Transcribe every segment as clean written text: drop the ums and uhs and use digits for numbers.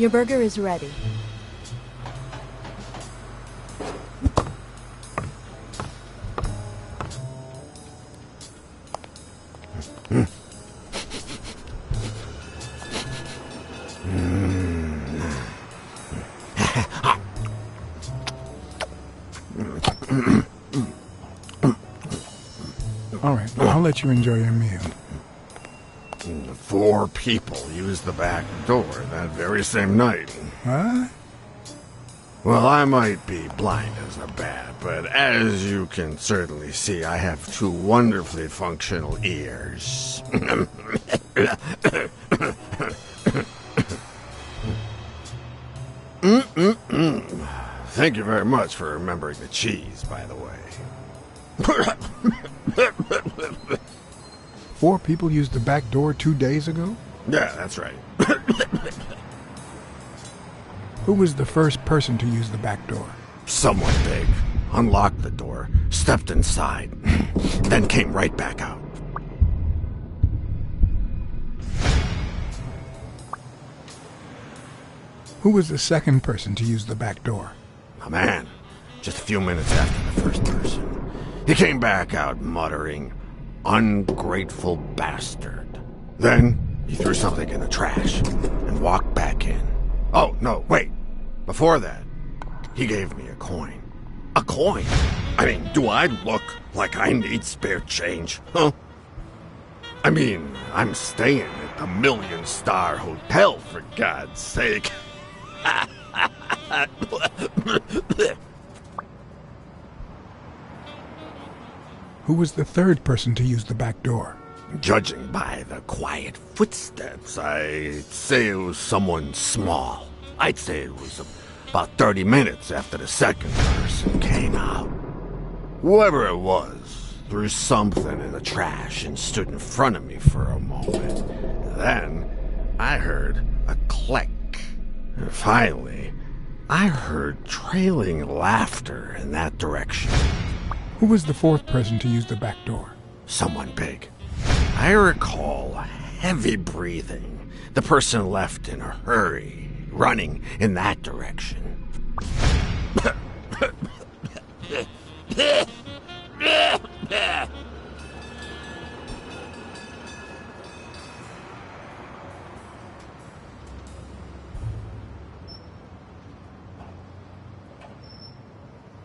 Your burger is ready. All right, I'll let you enjoy your meal. 4 people used the back door that very same night. What? Well, I might be blind as a bat, but as you can certainly see, I have 2 wonderfully functional ears. Thank you very much for remembering the cheese, by the way. 4 people used the back door 2 days ago? Yeah, that's right. Who was the first person to use the back door? Someone big. Unlocked the door, stepped inside, then came right back out. Who was the second person to use the back door? A man. Just a few minutes after the first person. He came back out muttering, "Ungrateful bastard." Then he threw something in the trash and walked back in. Oh, no, wait. Before that, he gave me a coin. A coin? I mean, do I look like I need spare change, huh? I mean, I'm staying at the Million-Star Hotel, for God's sake. Who was the third person to use the back door? Judging by the quiet footsteps, I'd say it was someone small. I'd say it was about 30 minutes after the second person came out. Whoever it was threw something in the trash and stood in front of me for a moment. Then I heard a click. And finally, I heard trailing laughter in that direction. Who was the fourth person to use the back door? Someone big. I recall heavy breathing. The person left in a hurry, running in that direction.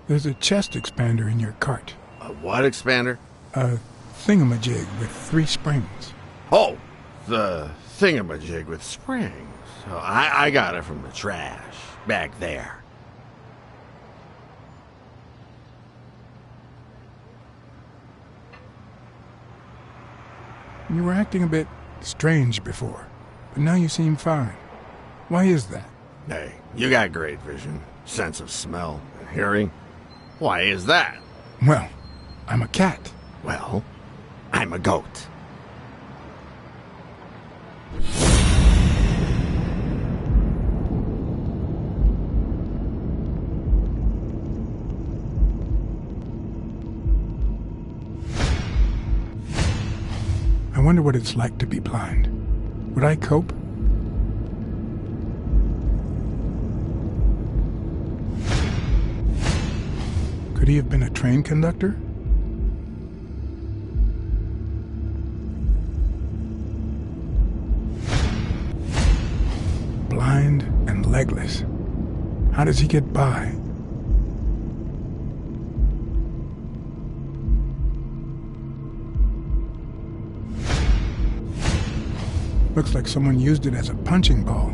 There's a chest expander in your cart. A what expander? A thingamajig with 3 springs. Oh, the thingamajig with springs. Oh, I got it from the trash, back there. You were acting a bit strange before, but now you seem fine. Why is that? Hey, you got great vision, sense of smell, and hearing. Why is that? Well, I'm a cat. Well, I'm a goat. I wonder what it's like to be blind. Would I cope? Could he have been a train conductor? Blind and legless. How does he get by? Looks like someone used it as a punching ball.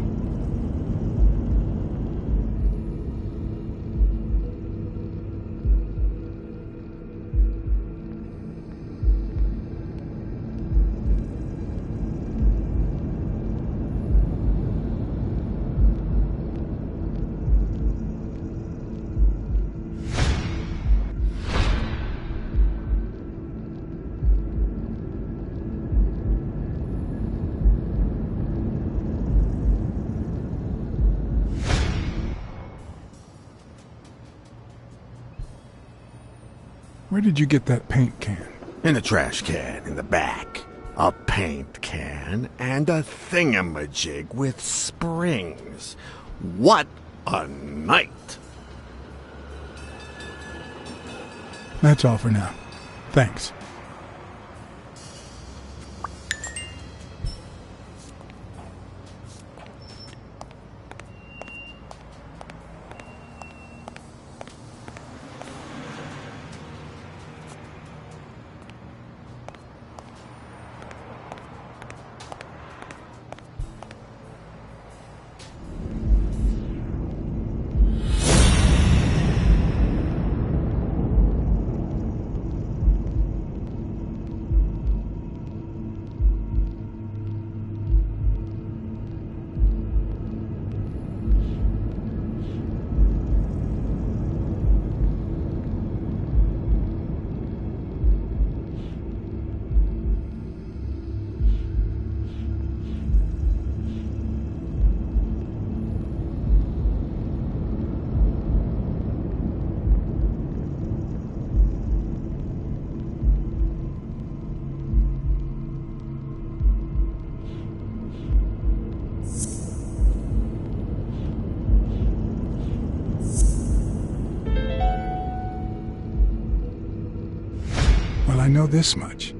Where did you get that paint can? In the trash can, in the back. a paint can, and a thingamajig with springs. What a night! That's all for now. Thanks. Well, I know this much.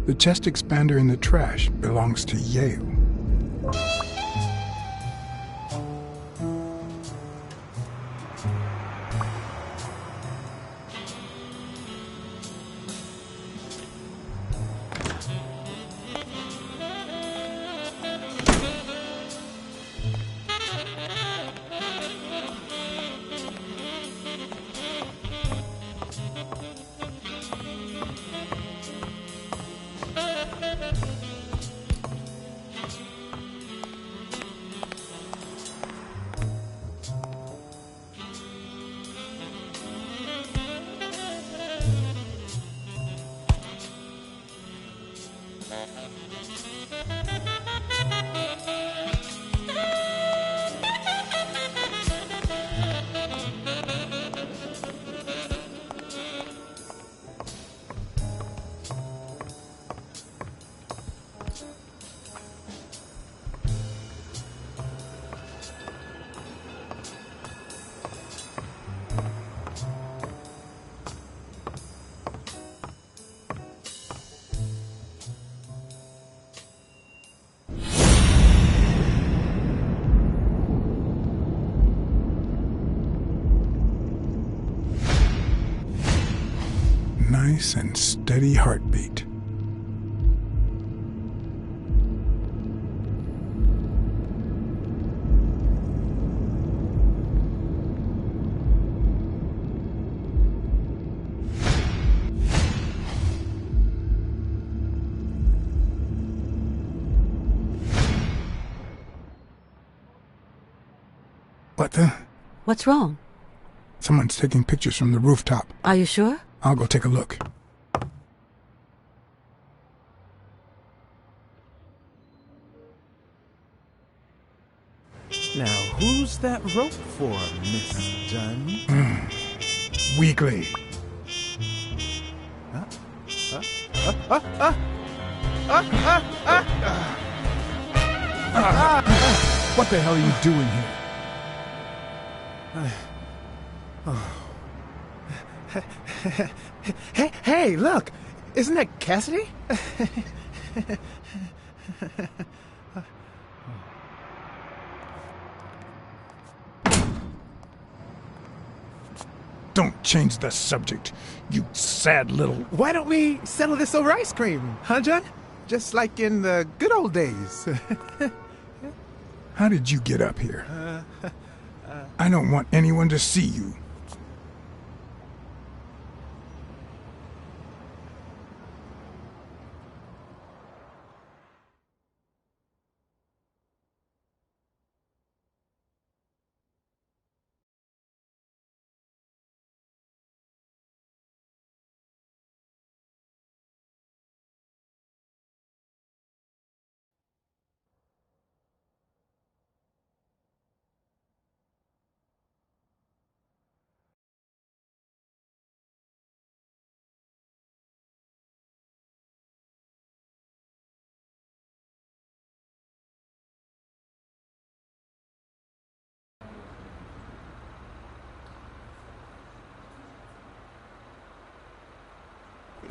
The chest expander in the trash belongs to Yale. Nice and steady heartbeat. What the? What's wrong? Someone's taking pictures from the rooftop. Are you sure? I'll go take a look. Now, who's that rope for, Miss Dunn? Weekly. What the hell are you doing here? Hey, look! Isn't that Cassidy? Don't change the subject, you sad little... Why don't we settle this over ice cream, huh, John? Just like in the good old days. How did you get up here? I don't want anyone to see you.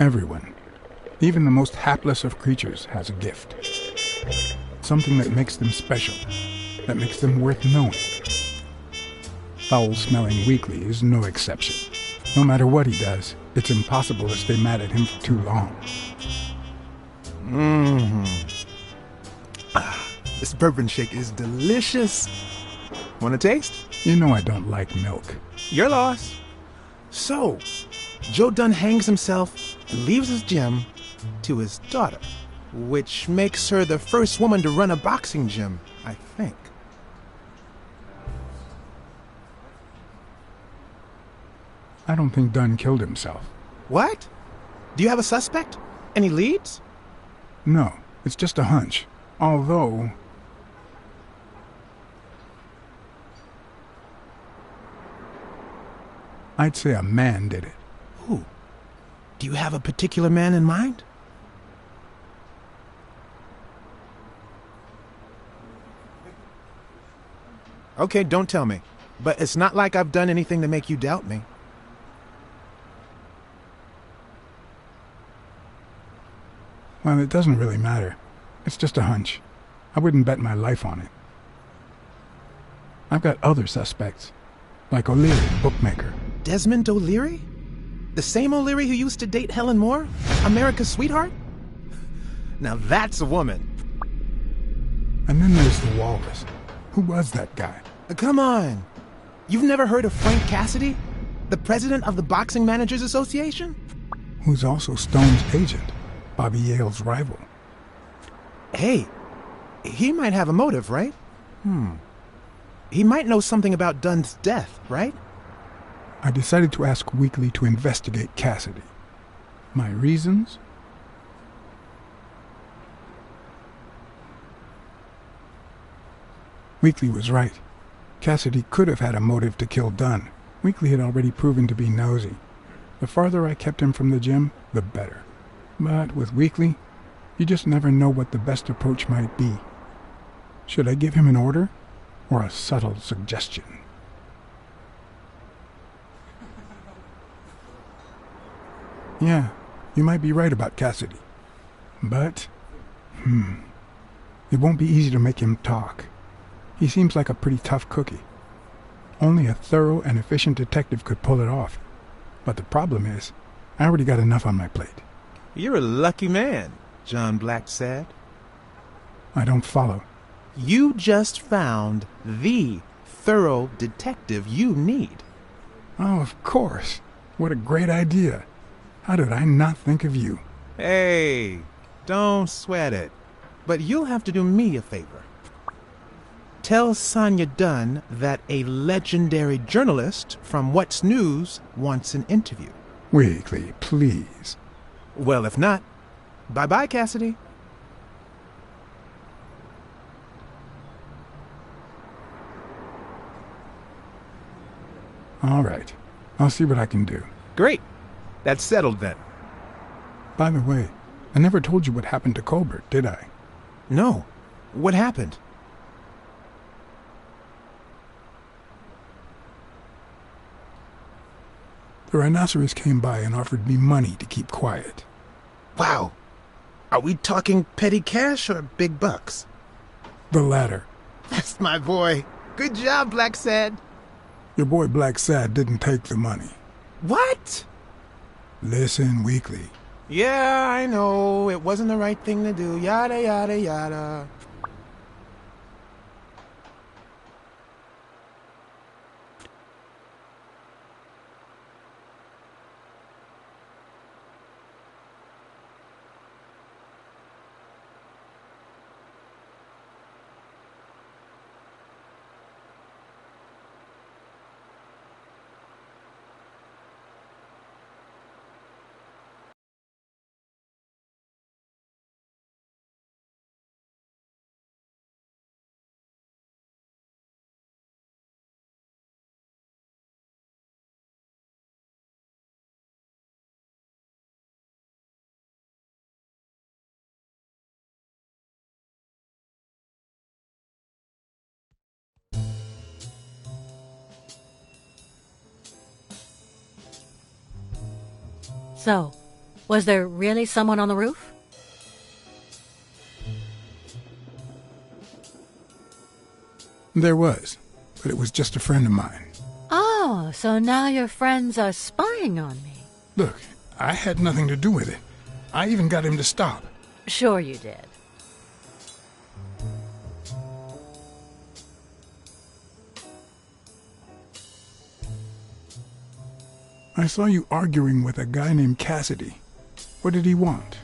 Everyone, even the most hapless of creatures, has a gift. Something that makes them special, that makes them worth knowing. Foul-smelling Weekly is no exception. No matter what he does, it's impossible to stay mad at him for too long. This bourbon shake is delicious. Want a taste? You know I don't like milk. Your loss. So, Joe Dunn hangs himself and leaves his gym to his daughter, which makes her the first woman to run a boxing gym, I think. I don't think Dunn killed himself. What? Do you have a suspect? Any leads? No, it's just a hunch. Although... I'd say a man did it. Who? Do you have a particular man in mind? Okay, don't tell me. But it's not like I've done anything to make you doubt me. Well, it doesn't really matter. It's just a hunch. I wouldn't bet my life on it. I've got other suspects, like O'Leary, bookmaker. Desmond O'Leary? The same O'Leary who used to date Helen Moore? America's sweetheart? Now that's a woman. And then there's the Walrus. Who was that guy? Come on. You've never heard of Frank Cassidy? The president of the Boxing Managers Association? Who's also Stone's agent, Bobby Yale's rival. Hey, he might have a motive, right? He might know something about Dunn's death, right? I decided to ask Weekly to investigate Cassidy. My reasons? Weekly was right. Cassidy could have had a motive to kill Dunn. Weekly had already proven to be nosy. The farther I kept him from the gym, the better. But with Weekly, you just never know what the best approach might be. Should I give him an order, or a subtle suggestion? Yeah, you might be right about Cassidy. But, it won't be easy to make him talk. He seems like a pretty tough cookie. Only a thorough and efficient detective could pull it off. But the problem is, I already got enough on my plate. You're a lucky man, John Blacksad. I don't follow. You just found the thorough detective you need. Oh, of course. What a great idea. How did I not think of you? Hey, don't sweat it. But you'll have to do me a favor. Tell Sonia Dunn that a legendary journalist from What's News wants an interview. Weekly, please. Well, if not, bye-bye, Cassidy. All right. I'll see what I can do. Great. That's settled then. By the way, I never told you what happened to Colbert, did I? No. What happened? The rhinoceros came by and offered me money to keep quiet. Wow. Are we talking petty cash or big bucks? The latter. That's my boy. Good job, Blacksad. Your boy Blacksad didn't take the money. What? Listen, Weekly. Yeah, I know. It wasn't the right thing to do. Yada, yada, yada. So, Was there really someone on the roof? There was, but it was just a friend of mine. Oh, so now your friends are spying on me. Look, I had nothing to do with it. I even got him to stop. Sure you did. I saw you arguing with a guy named Cassidy. What did he want?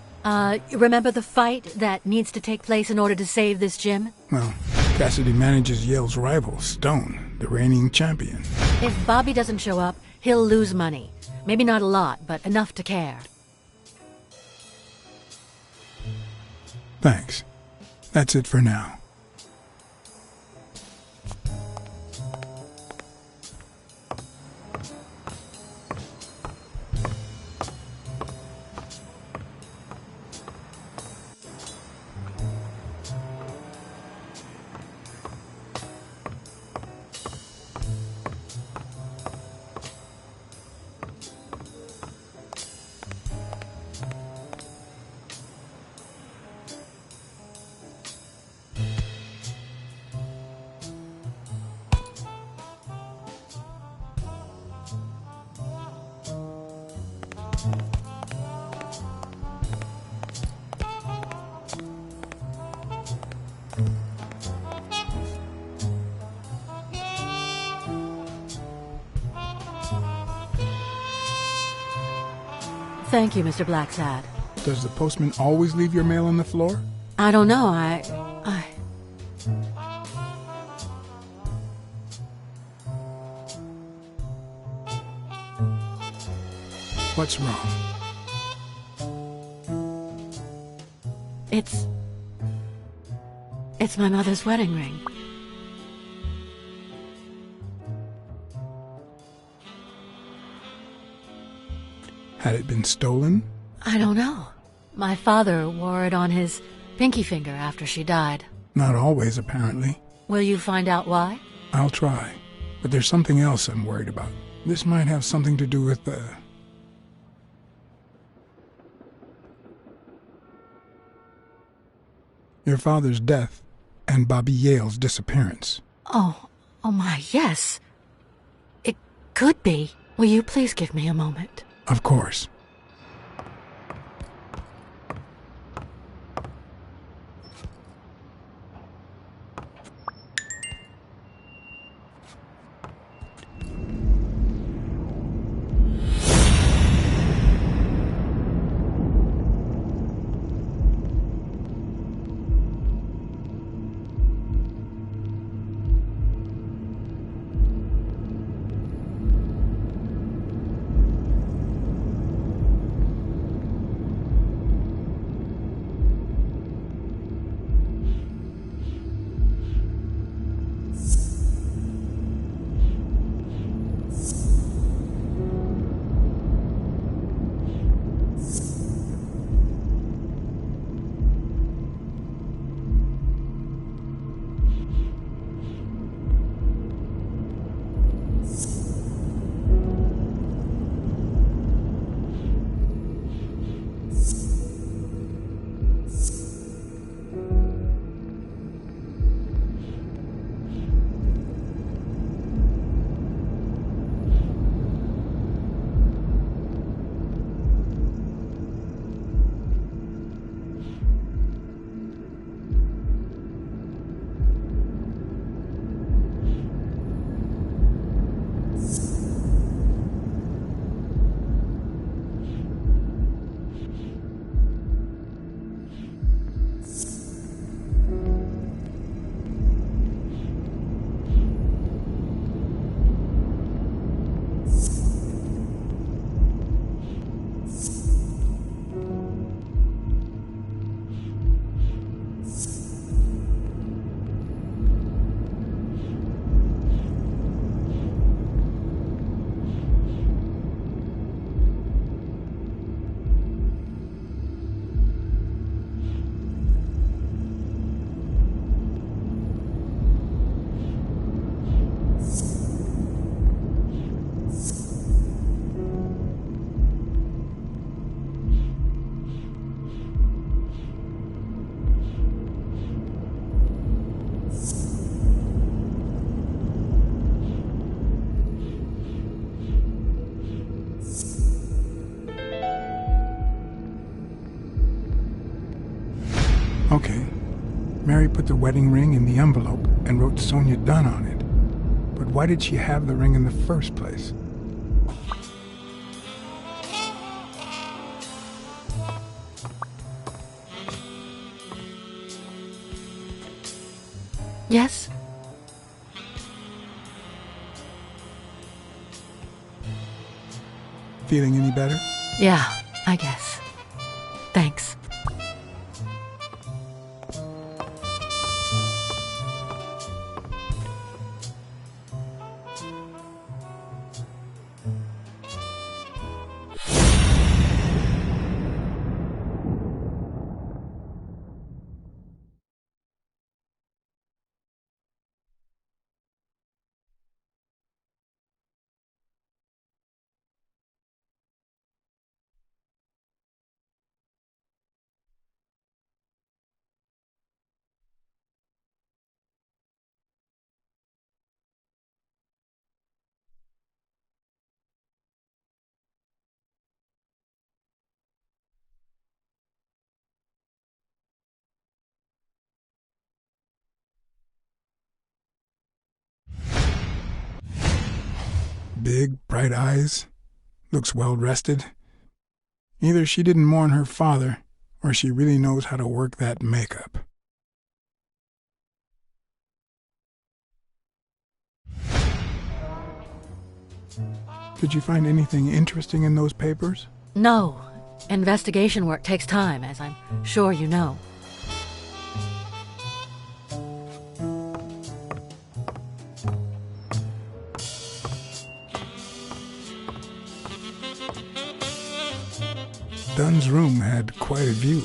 Remember the fight that needs to take place in order to save this gym? Well, Cassidy manages Yale's rival, Stone, the reigning champion. If Bobby doesn't show up, he'll lose money. Maybe not a lot, but enough to care. Thanks. That's it for now. Thank you, Mr. Blacksad. Does the postman always leave your mail on the floor? I don't know, What's wrong? It's my mother's wedding ring. Had it been stolen? I don't know. My father wore it on his pinky finger after she died. Not always, apparently. Will you find out why? I'll try. But there's something else I'm worried about. This might have something to do with your father's death and Bobby Yale's disappearance. Oh my, yes. It could be. Will you please give me a moment? Of course. Okay. Mary put the wedding ring in the envelope and wrote Sonia Dunn on it. But why did she have the ring in the first place? Yes? Feeling any better? Yeah, I guess. Thanks. Big, bright eyes. Looks well rested. Either she didn't mourn her father, or she really knows how to work that makeup. Did you find anything interesting in those papers? No. Investigation work takes time, as I'm sure you know. Dunn's room had quite a view.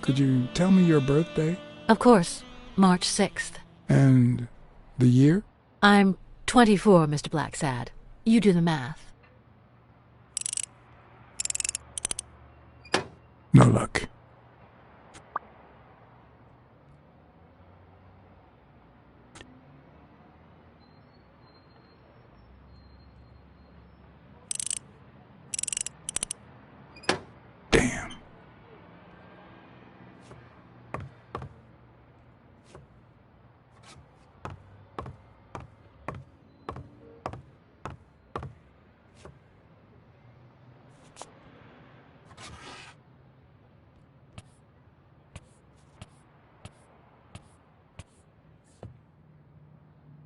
Could you tell me your birthday? Of course. March 6th. And the year? I'm 24, Mr. Blacksad. You do the math. No luck. Damn.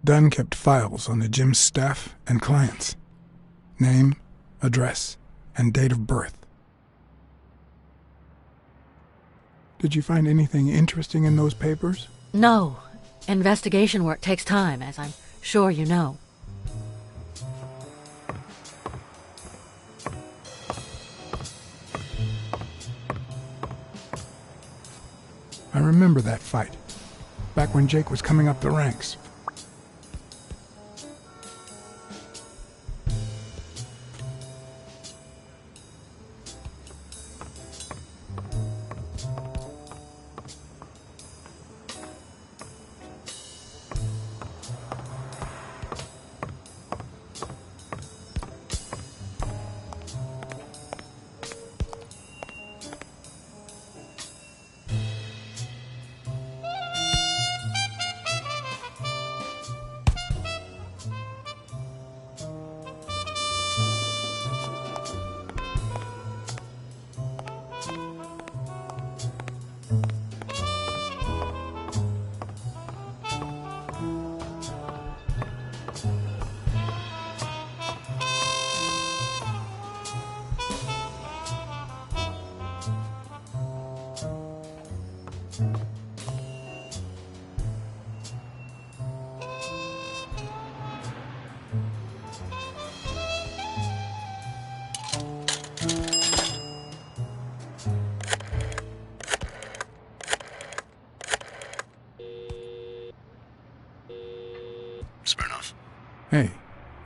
Dunn kept files on the gym's staff and clients. Name, address, and date of birth. Did you find anything interesting in those papers? No. Investigation work takes time, as I'm sure you know. I remember that fight, back when Jake was coming up the ranks.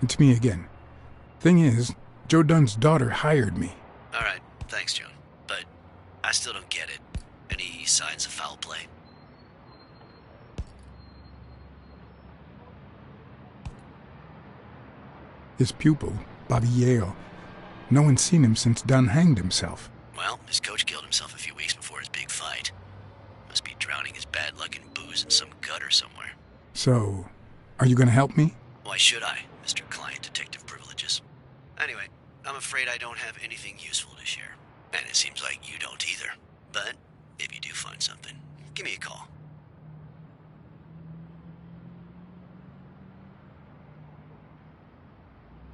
It's me again. Thing is, Joe Dunn's daughter hired me. All right, thanks, Joan. But I still don't get it. Any signs of foul play? His pupil, Bobby Yale. No one's seen him since Dunn hanged himself. Well, his coach killed himself a few weeks before his big fight. Must be drowning his bad luck in booze in some gutter somewhere. So, are you going to help me? Why should I, Mr. Client Detective Privileges? Anyway, I'm afraid I don't have anything useful to share. And it seems like you don't either. But if you do find something, give me a call.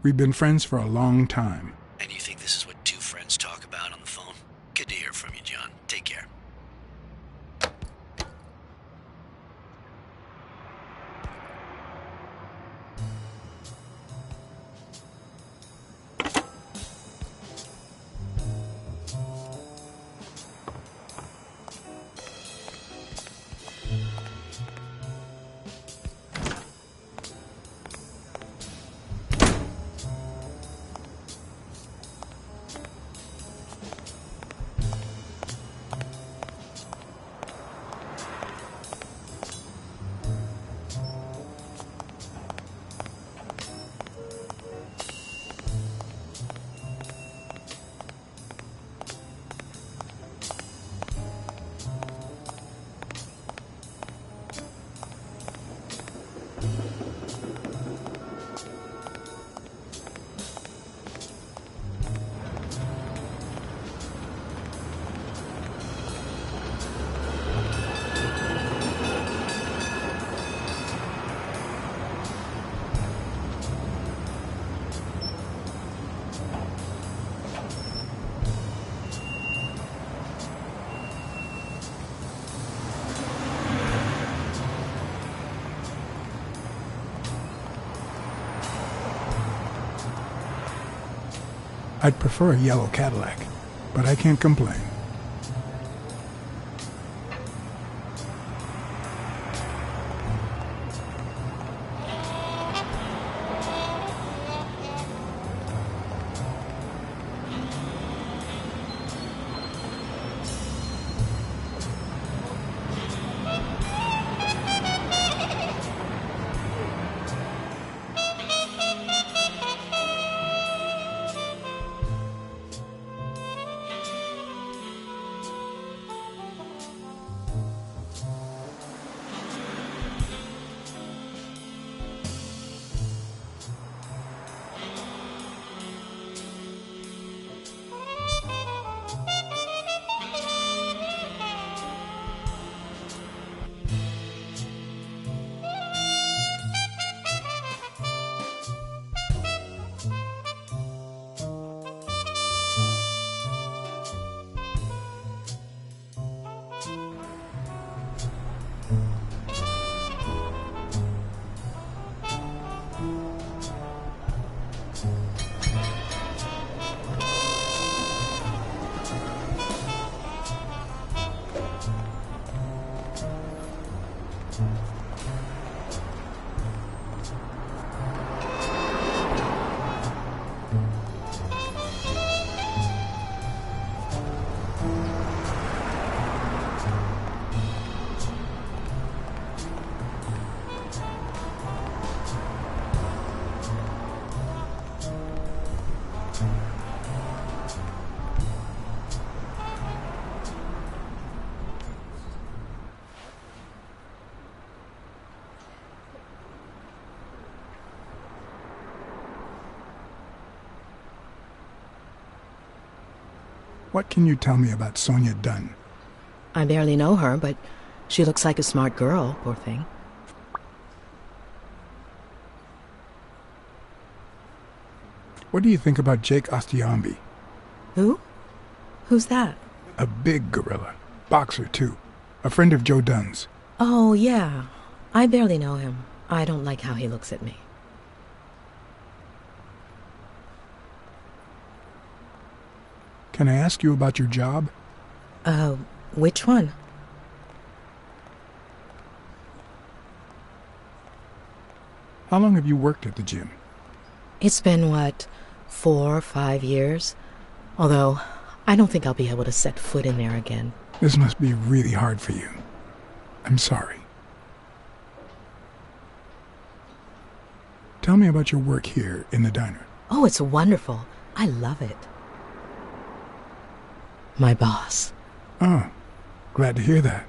We've been friends for a long time. And you think this is what two friends talk about on the phone? Good to hear from you, John. Take care. I'd prefer a yellow Cadillac, but I can't complain. What can you tell me about Sonia Dunn? I barely know her, but she looks like a smart girl, poor thing. What do you think about Jake Ostiambi? Who? Who's that? A big gorilla. Boxer, too. A friend of Joe Dunn's. Oh, yeah. I barely know him. I don't like how he looks at me. Can I ask you about your job? Which one? How long have you worked at the gym? It's been, what, 4 or 5 years? Although, I don't think I'll be able to set foot in there again. This must be really hard for you. I'm sorry. Tell me about your work here in the diner. Oh, it's wonderful. I love it. My boss. Oh, glad to hear that.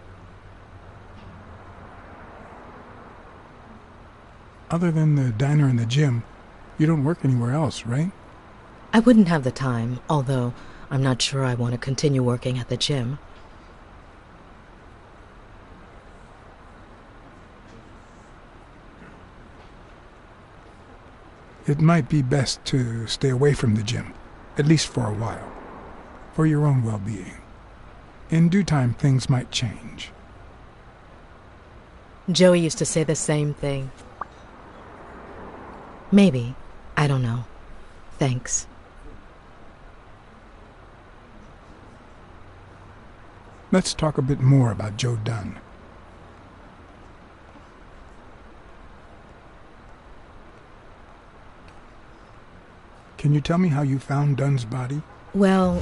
Other than the diner and the gym, you don't work anywhere else, right? I wouldn't have the time, although I'm not sure I want to continue working at the gym. It might be best to stay away from the gym, at least for a while, for your own well-being. In due time, things might change. Joey used to say the same thing. Maybe. I don't know. Thanks. Let's talk a bit more about Joe Dunn. Can you tell me how you found Dunn's body? Well,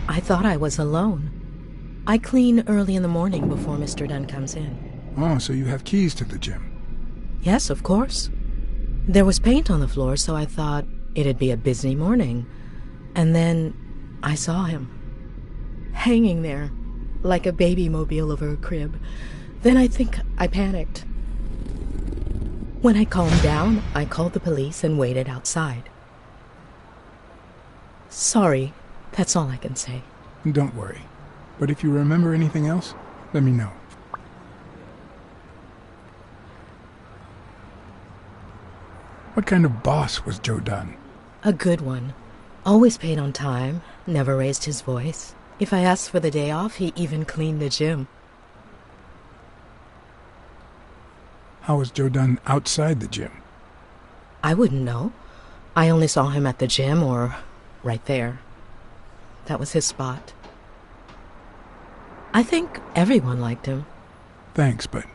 I thought I was alone. I clean early in the morning before Mr. Dunn comes in. Oh, so you have keys to the gym. Yes, of course. There was paint on the floor, so I thought it'd be a busy morning. And then I saw him, hanging there, like a baby mobile over a crib. Then I think I panicked. When I calmed down, I called the police and waited outside. Sorry, that's all I can say. Don't worry. But if you remember anything else, let me know. What kind of boss was Joe Dunn? A good one. Always paid on time, never raised his voice. If I asked for the day off, he even cleaned the gym. How was Joe Dunn outside the gym? I wouldn't know. I only saw him at the gym or right there. That was his spot. I think everyone liked him. Thanks, but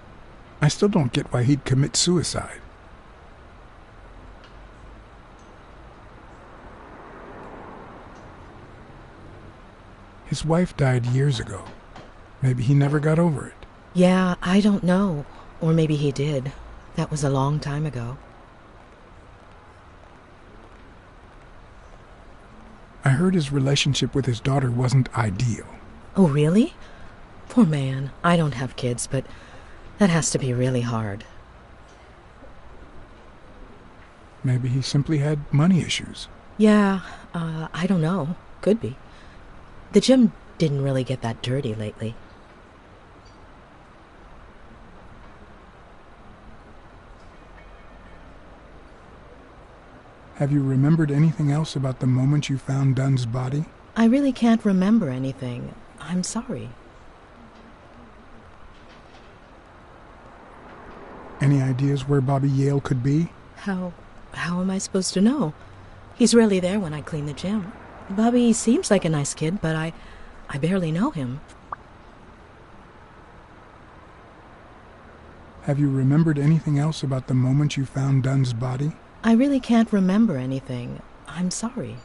I still don't get why he'd commit suicide. His wife died years ago. Maybe he never got over it. Yeah, I don't know. Or maybe he did. That was a long time ago. I heard his relationship with his daughter wasn't ideal. Oh, really? Poor man. I don't have kids, but that has to be really hard. Maybe he simply had money issues. Yeah, I don't know. Could be. The gym didn't really get that dirty lately. Have you remembered anything else about the moment you found Dunn's body? I really can't remember anything. I'm sorry. Any ideas where Bobby Yale could be? How am I supposed to know? He's rarely there when I clean the gym. Bobby seems like a nice kid, but I barely know him. Have you remembered anything else about the moment you found Dunn's body? I really can't remember anything. I'm sorry.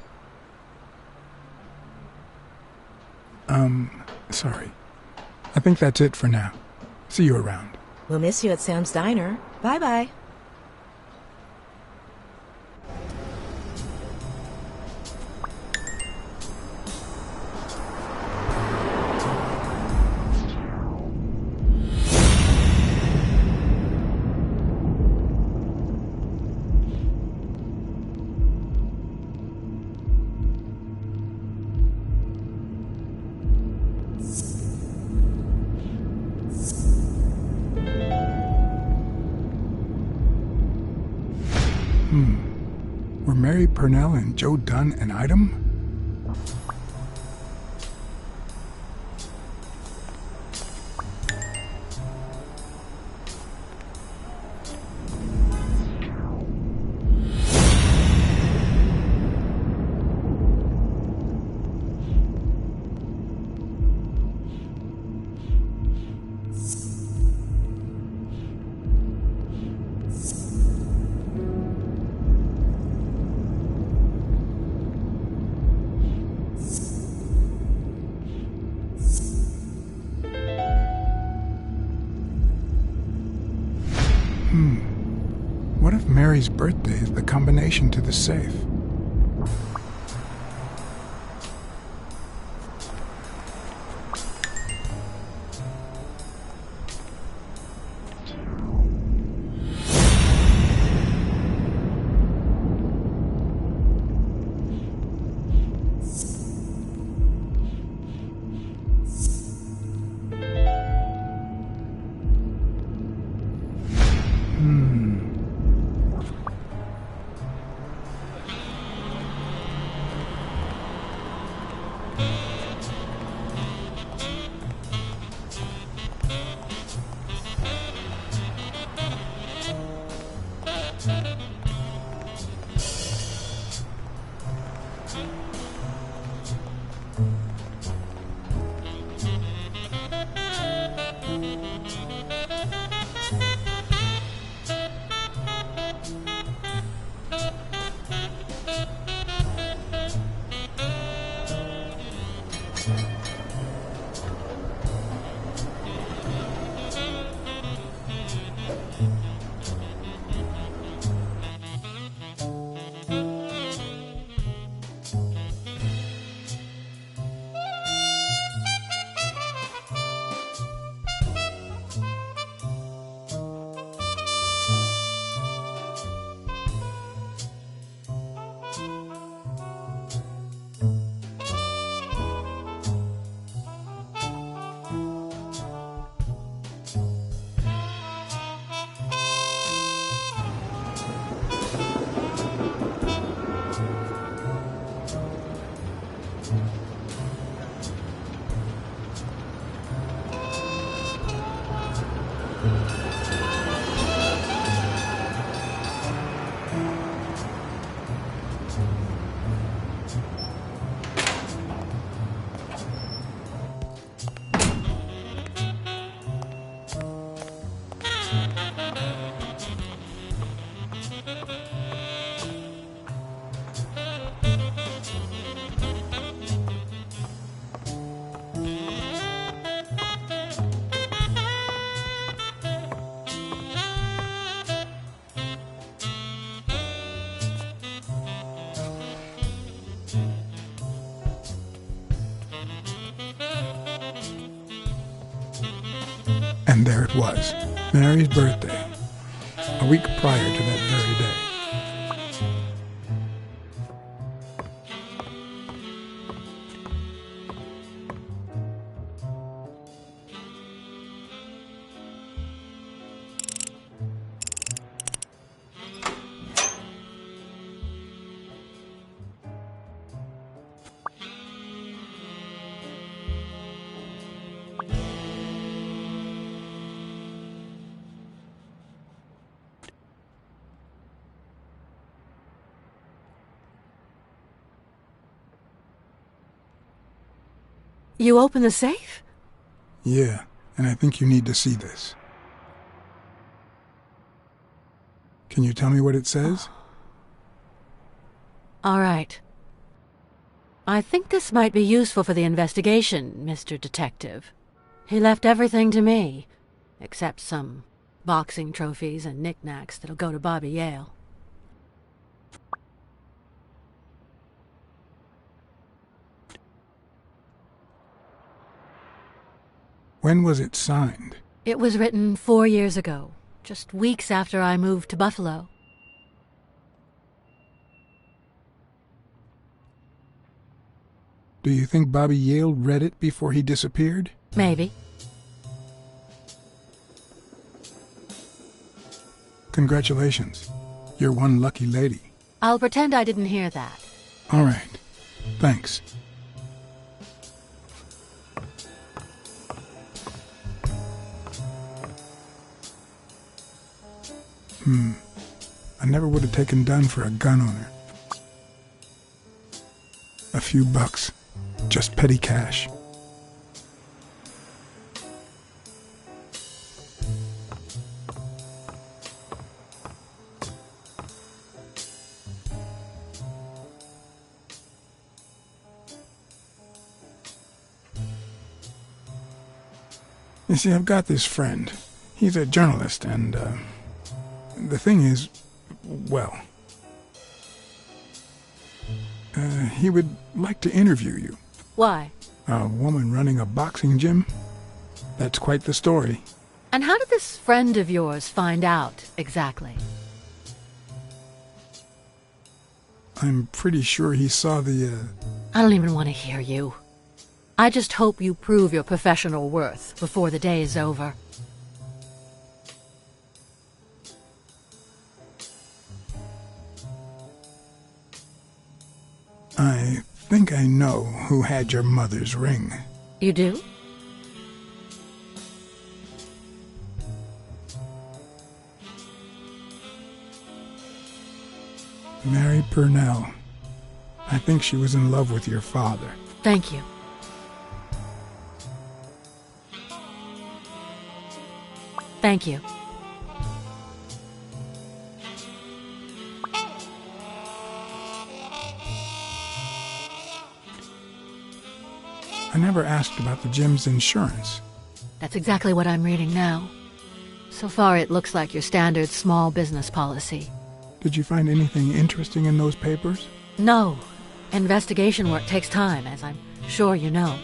Sorry. I think that's it for now. See you around. We'll miss you at Sam's Diner. Bye-bye. Were Mary Purnell and Joe Dunn an item? Mary's birthday is the combination to the safe. And there it was, Mary's birthday, a week prior to that very day. You open the safe? Yeah, and I think you need to see this. Can you tell me what it says? All right. I think this might be useful for the investigation, Mr. Detective. He left everything to me, except some boxing trophies and knickknacks that'll go to Bobby Yale. When was it signed? It was written 4 years ago, just weeks after I moved to Buffalo. Do you think Bobby Yale read it before he disappeared? Maybe. Congratulations. You're one lucky lady. I'll pretend I didn't hear that. All right. Thanks. I never would have taken Dunn for a gun owner. A few bucks. Just petty cash. You see, I've got this friend. He's a journalist, and the thing is, Well, he would like to interview you. Why? A woman running a boxing gym? That's quite the story. And how did this friend of yours find out, exactly? I'm pretty sure he saw the, I don't even want to hear you. I just hope you prove your professional worth before the day is over. I think I know who had your mother's ring. You do? Mary Purnell. I think she was in love with your father. Thank you. Thank you. I never asked about the gym's insurance. That's exactly what I'm reading now. So far, it looks like your standard small business policy. Did you find anything interesting in those papers? No. Investigation work takes time, as I'm sure you know.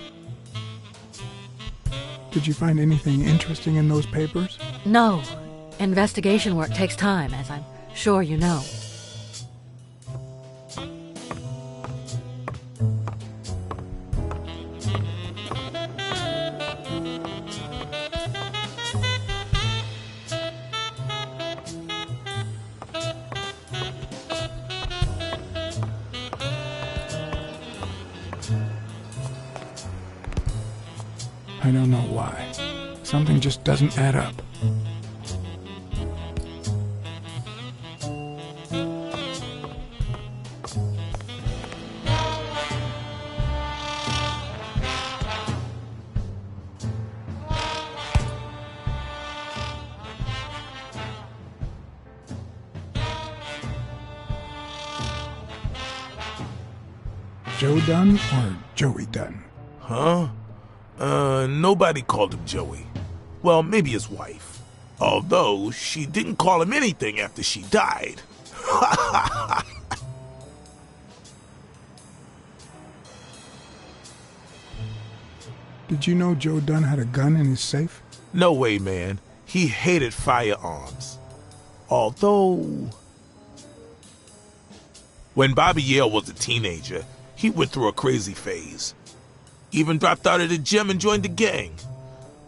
Did you find anything interesting in those papers? No. Investigation work takes time, as I'm sure you know. I don't know why. Something just doesn't add up. Joe Dunn or Joey Dunn? Huh? Nobody called him Joey. Well, maybe his wife. Although, she didn't call him anything after she died. Did you know Joe Dunn had a gun in his safe? No way, man. He hated firearms. Although... when Bobby Yale was a teenager, he went through a crazy phase. Even dropped out of the gym and joined the gang.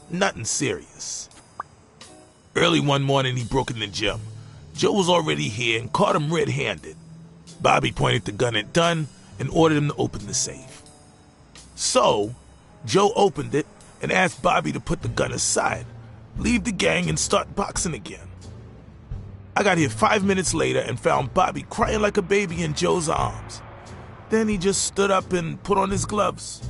Nothing serious. Early one morning, he broke in the gym. Joe was already here and caught him red-handed. Bobby pointed the gun at Dunn and ordered him to open the safe. So, Joe opened it and asked Bobby to put the gun aside, leave the gang, and start boxing again. I got here 5 minutes later and found Bobby crying like a baby in Joe's arms. Then he just stood up and put on his gloves.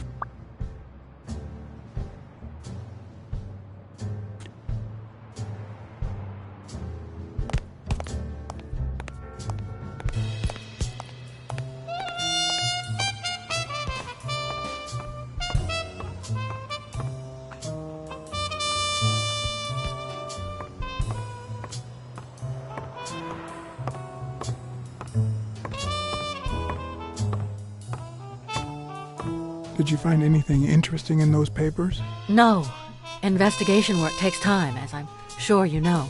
Did you find anything interesting in those papers? No. Investigation work takes time, as I'm sure you know.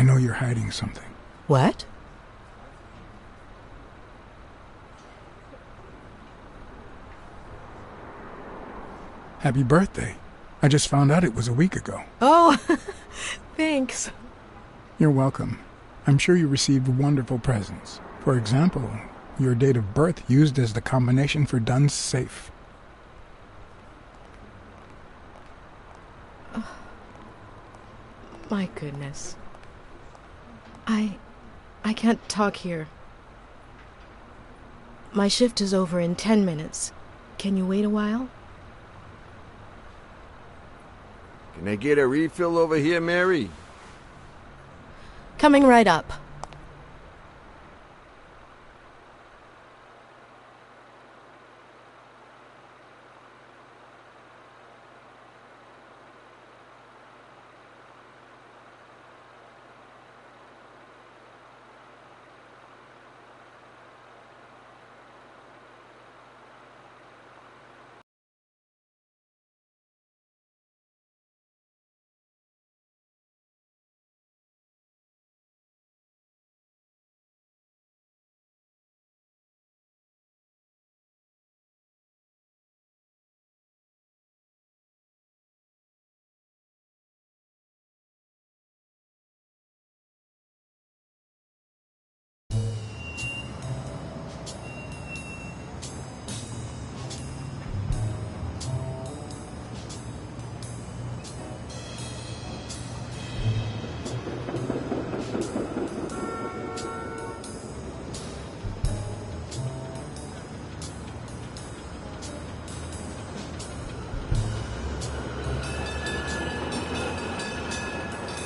know you're hiding something. What? Happy birthday. I just found out it was a week ago. Oh, thanks. You're welcome. I'm sure you received wonderful presents. For example, your date of birth used as the combination for Dunn's safe. Oh, my goodness. I can't talk here. My shift is over in 10 minutes. Can you wait a while? Can I get a refill over here, Mary? Coming right up.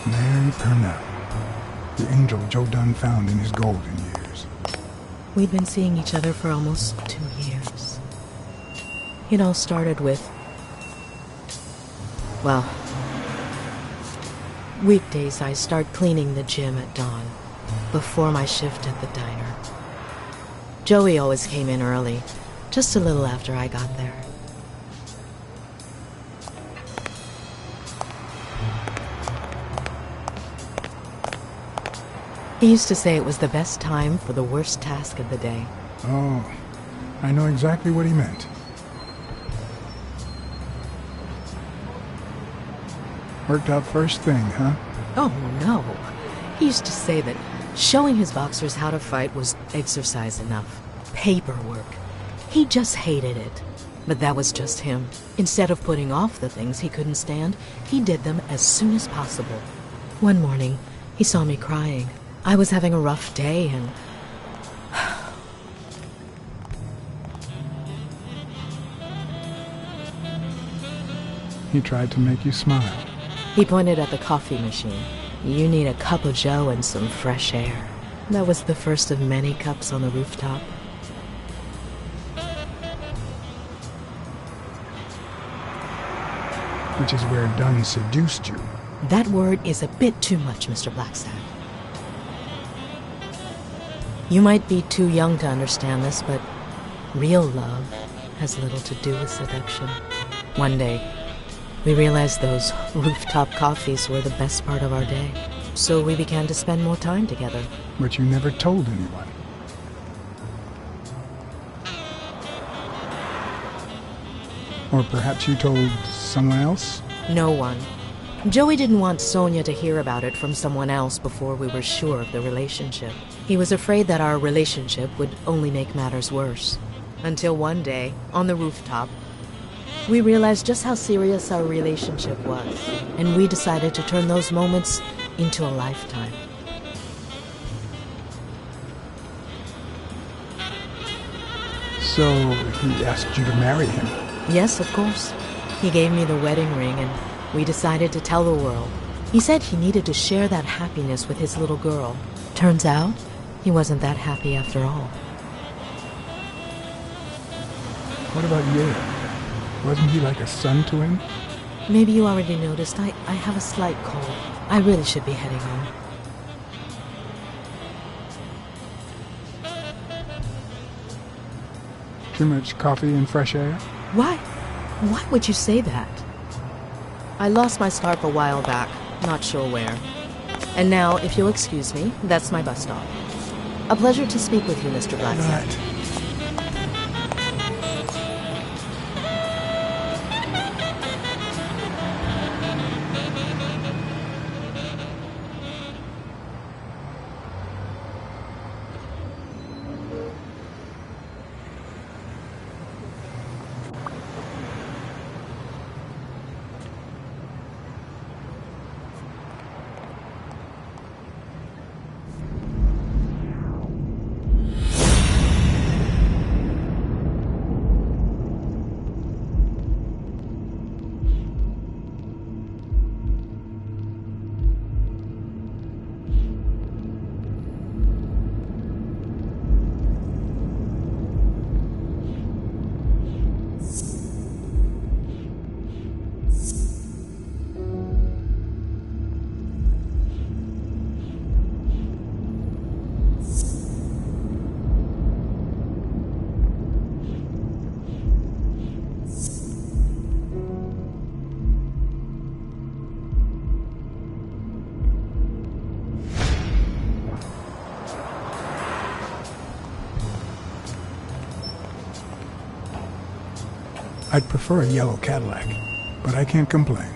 Mary Purnell, the angel Joe Dunn found in his golden years. We'd been seeing each other for almost 2 years. It all started with, well, weekdays I start cleaning the gym at dawn, before my shift at the diner. Joey always came in early, just a little after I got there. He used to say it was the best time for the worst task of the day. Oh, I know exactly what he meant. Worked out first thing, huh? Oh, no. He used to say that showing his boxers how to fight was exercise enough. Paperwork. He just hated it. But that was just him. Instead of putting off the things he couldn't stand, he did them as soon as possible. One morning, he saw me crying. I was having a rough day and... He tried to make you smile. He pointed at the coffee machine. You need a cup of joe and some fresh air. That was the first of many cups on the rooftop. Which is where Dunn seduced you. That word is a bit too much, Mr. Blacksad. You might be too young to understand this, but real love has little to do with seduction. One day, we realized those rooftop coffees were the best part of our day. So we began to spend more time together. But you never told anyone. Or perhaps you told someone else? No one. Joey didn't want Sonia to hear about it from someone else before we were sure of the relationship. He was afraid that our relationship would only make matters worse. Until one day, on the rooftop, we realized just how serious our relationship was, and we decided to turn those moments into a lifetime. So he asked you to marry him? Yes, of course. He gave me the wedding ring, and we decided to tell the world. He said he needed to share that happiness with his little girl. Turns out, he wasn't that happy after all. What about Yale? Wasn't he like a son to him? Maybe you already noticed I have a slight cold. I really should be heading home. Too much coffee and fresh air? Why? Why would you say that? I lost my scarf a while back, not sure where. And now, if you'll excuse me, that's my bus stop. A pleasure to speak with you, Mr. Blacksad. Right. I'd prefer a yellow Cadillac, but I can't complain.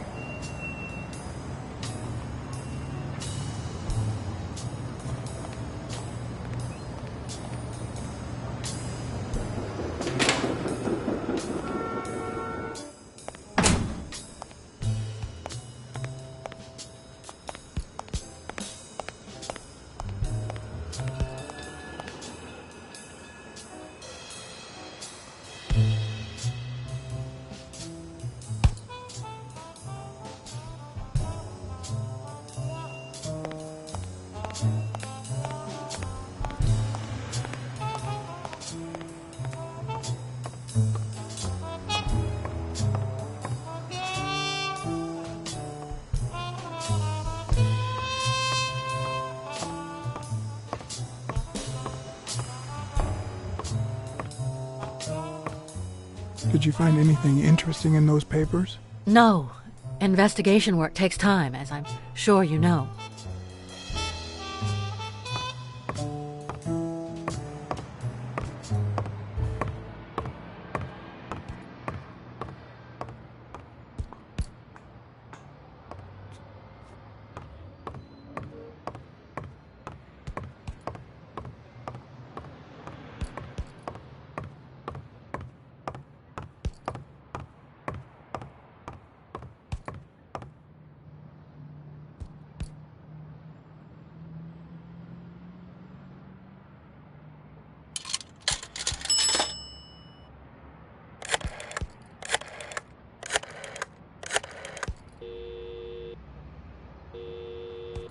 Did you find anything interesting in those papers? No. Investigation work takes time, as I'm sure you know.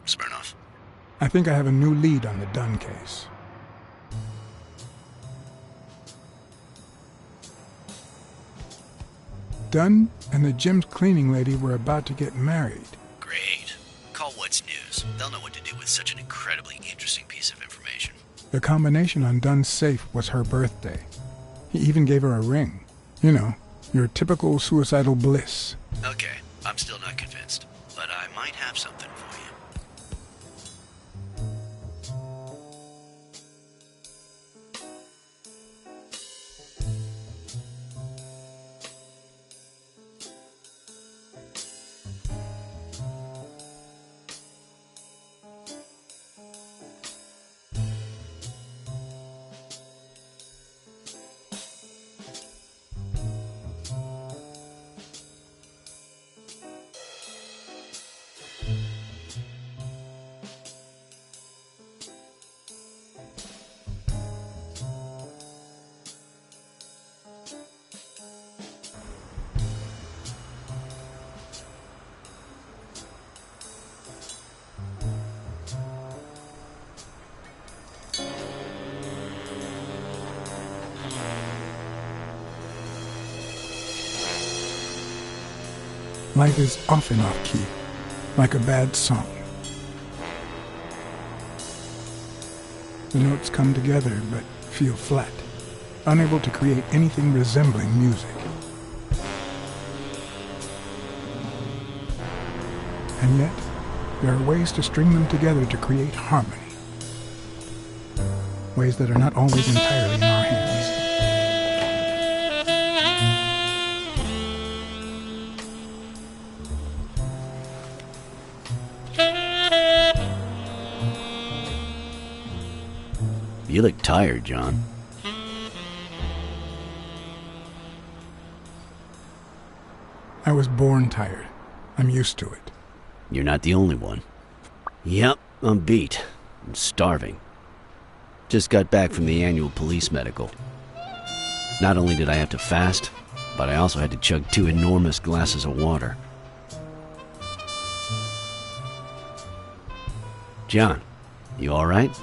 Smirnoff. I think I have a new lead on the Dunn case. Dunn and the gym's cleaning lady were about to get married. Great. Call What's News. They'll know what to do with such an incredibly interesting piece of information. The combination on Dunn's safe was her birthday. He even gave her a ring. You know, your typical suicidal bliss. Okay, I'm still not convinced, but I might have something for you. Life is often off-key, like a bad song. The notes come together but feel flat, unable to create anything resembling music. And yet, There are ways to string them together to create harmony. Ways that are not always entirely in our hands. You look tired, John. I was born tired. I'm used to it. You're not the only one. Yep, I'm beat. I'm starving. Just got back from the annual police medical. Not only did I have to fast, but I also had to chug 2 enormous glasses of water. John, you all right?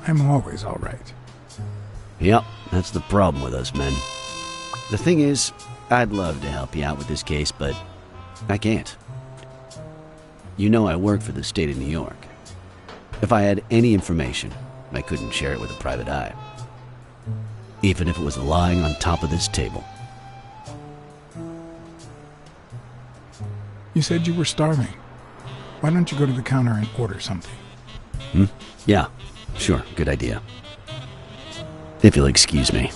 I'm always all right. Yep, that's the problem with us men. The thing is, I'd love to help you out with this case, but I can't. You know I work for the state of New York. If I had any information, I couldn't share it with a private eye. Even if it was lying on top of this table. You said you were starving. Why don't you go to the counter and order something? Yeah, sure, good idea. If you'll excuse me.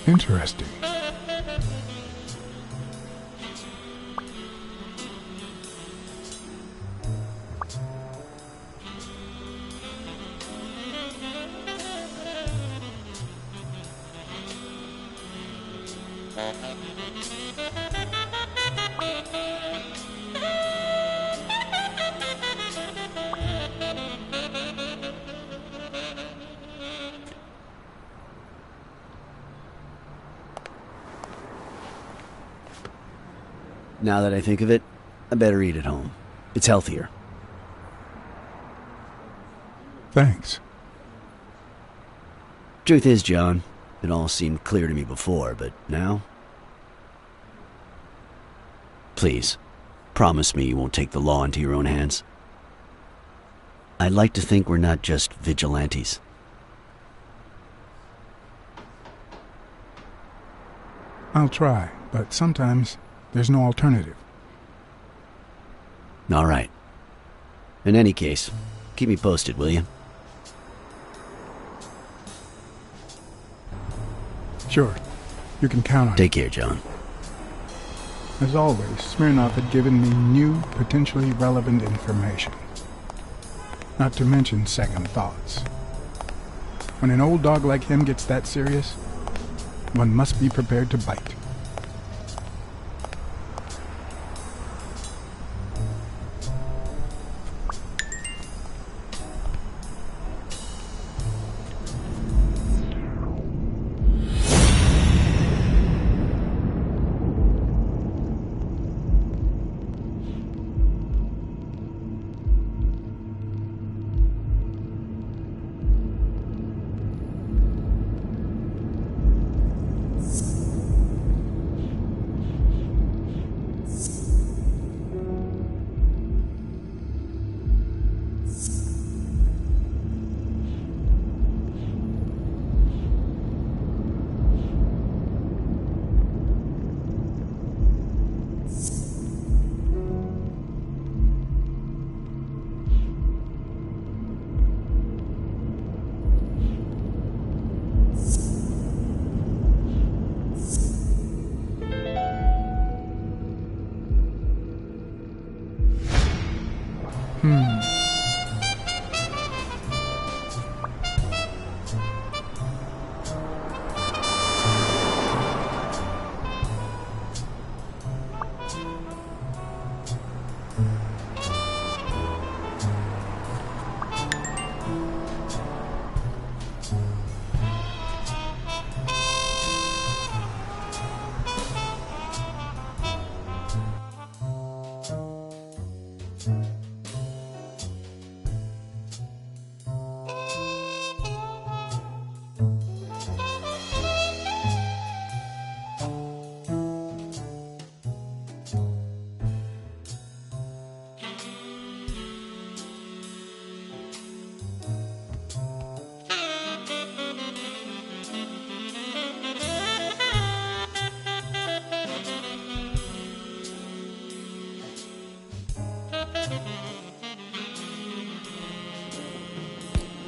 Interesting. Now that I think of it, I better eat at home. It's healthier. Thanks. Truth is, John, it all seemed clear to me before, but now? Please, promise me you won't take the law into your own hands. I'd like to think we're not just vigilantes. I'll try, but sometimes there's no alternative. All right. In any case, keep me posted, will you? Sure. You can count on it. Take care, John. As always, Smirnov had given me new, potentially relevant information. Not to mention second thoughts. When an old dog like him gets that serious, one must be prepared to bite.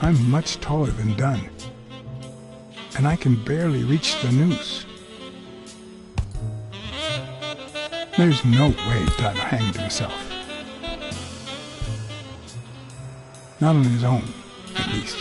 I'm much taller than Dunn, and I can barely reach the noose. There's no way Dunn hanged himself. Not on his own, at least.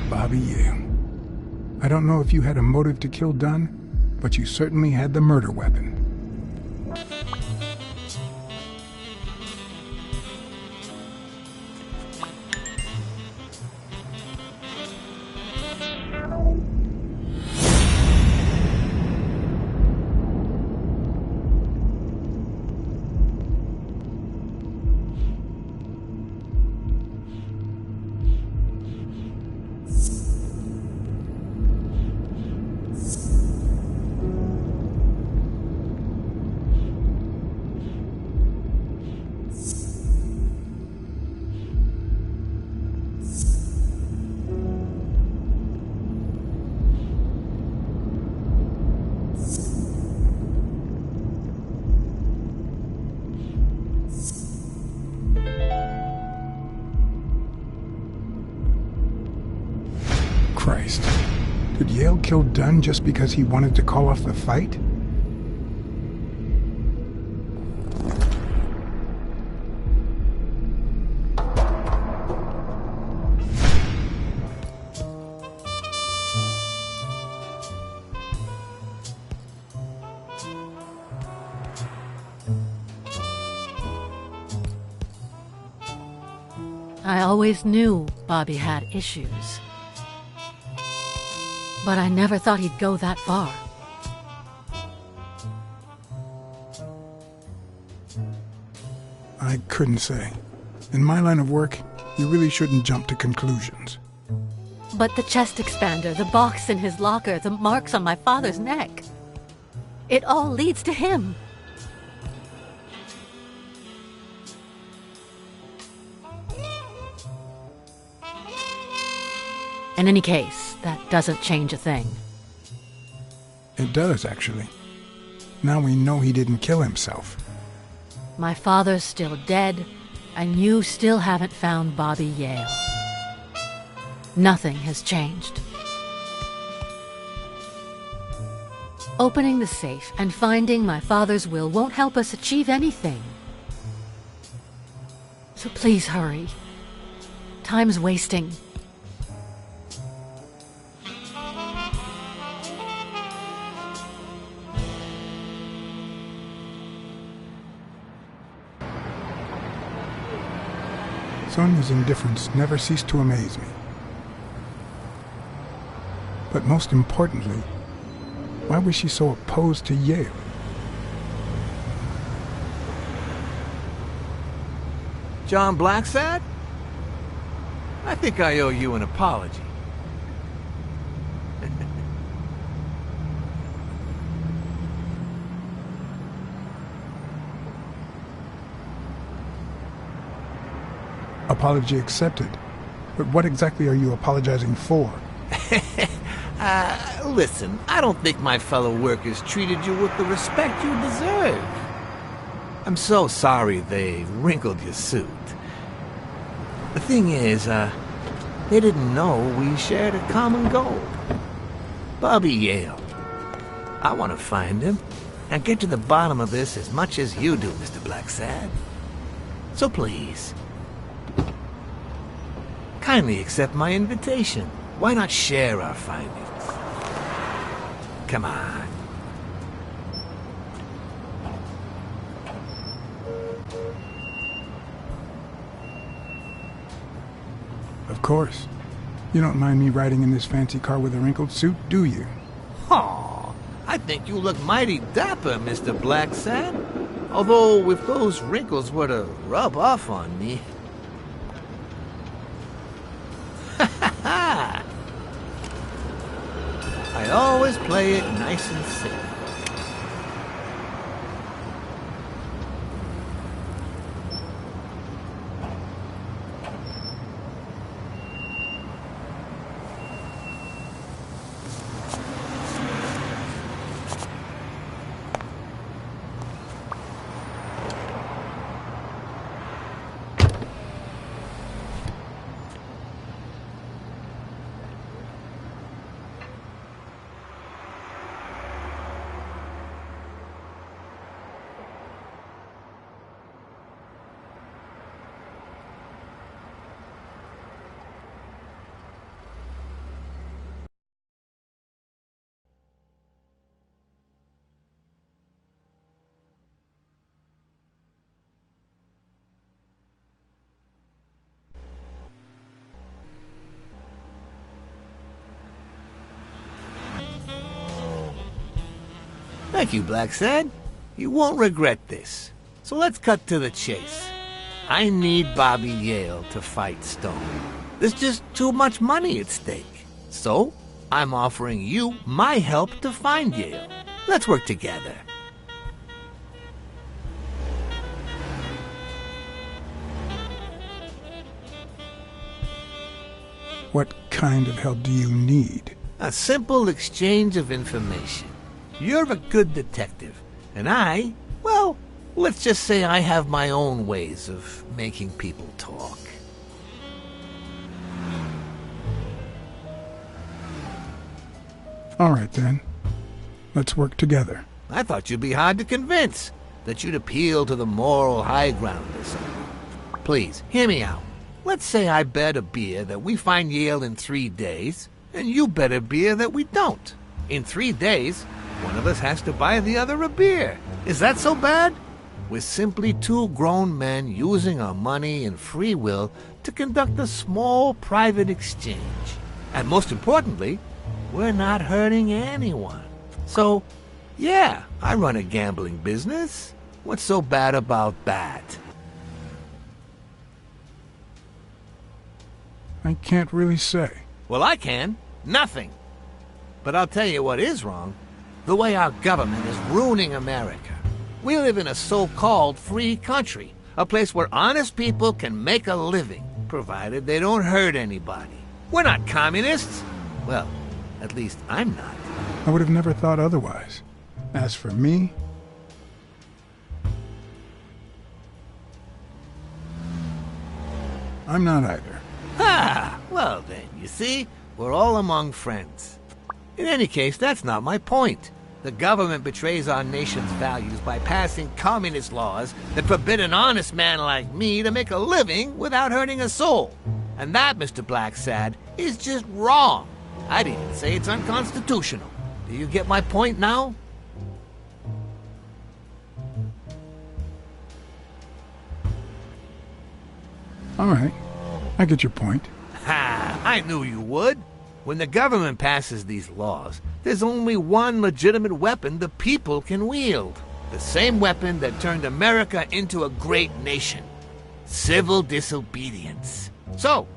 Bobby, I don't know if you had a motive to kill Dunn, but you certainly had the murder weapon. Christ. Did Yale kill Dunn just because he wanted to call off the fight? I always knew Bobby had issues. But I never thought he'd go that far. I couldn't say. In my line of work, you really shouldn't jump to conclusions. But the chest expander, the box in his locker, the marks on my father's neck. It all leads to him. In any case, that doesn't change a thing. It does, actually. Now we know he didn't kill himself. My father's still dead, and you still haven't found Bobby Yale. Nothing has changed. Opening the safe and finding my father's will won't help us achieve anything. So please hurry. Time's wasting. Sonia's indifference never ceased to amaze me. But most importantly, why was she so opposed to Yale? John Blacksad? I think I owe you an apology. Apology accepted. But what exactly are you apologizing for? Listen, I don't think my fellow workers treated you with the respect you deserve. I'm so sorry they wrinkled your suit. The thing is, they didn't know we shared a common goal. Bobby Yale. I want to find him and get to the bottom of this as much as you do, Mr. Blacksad. So please, kindly accept my invitation. Why not share our findings? Come on. Of course. You don't mind me riding in this fancy car with a wrinkled suit, do you? Aw, I think you look mighty dapper, Mr. Blacksad. Although, if those wrinkles were to rub off on me... I always play it nice and safe. Thank you, Blacksad. You won't regret this. So let's cut to the chase. I need Bobby Yale to fight Stone. There's just too much money at stake. So, I'm offering you my help to find Yale. Let's work together. What kind of help do you need? A simple exchange of information. You're a good detective, and I, well, let's just say I have my own ways of making people talk. All right, then. Let's work together. I thought you'd be hard to convince, that you'd appeal to the moral high ground or something. Please, hear me out. Let's say I bet a beer that we find Yale in 3 days, and you bet a beer that we don't. In 3 days, one of us has to buy the other a beer. Is that so bad? We're simply 2 grown men using our money and free will to conduct a small private exchange. And most importantly, we're not hurting anyone. So, yeah, I run a gambling business. What's so bad about that? I can't really say. Well, I can. Nothing. But I'll tell you what is wrong. The way our government is ruining America. We live in a so-called free country, a place where honest people can make a living, provided they don't hurt anybody. We're not communists. Well, at least I'm not. I would have never thought otherwise. As for me, I'm not either. Ah, well then, you see, we're all among friends. In any case, that's not my point. The government betrays our nation's values by passing communist laws that forbid an honest man like me to make a living without hurting a soul. And that, Mr. Blacksad, is just wrong. I'd even say it's unconstitutional. Do you get my point now? All right, I get your point. Ha! I knew you would. When the government passes these laws, there's only one legitimate weapon the people can wield. The same weapon that turned America into a great nation. Civil disobedience. So,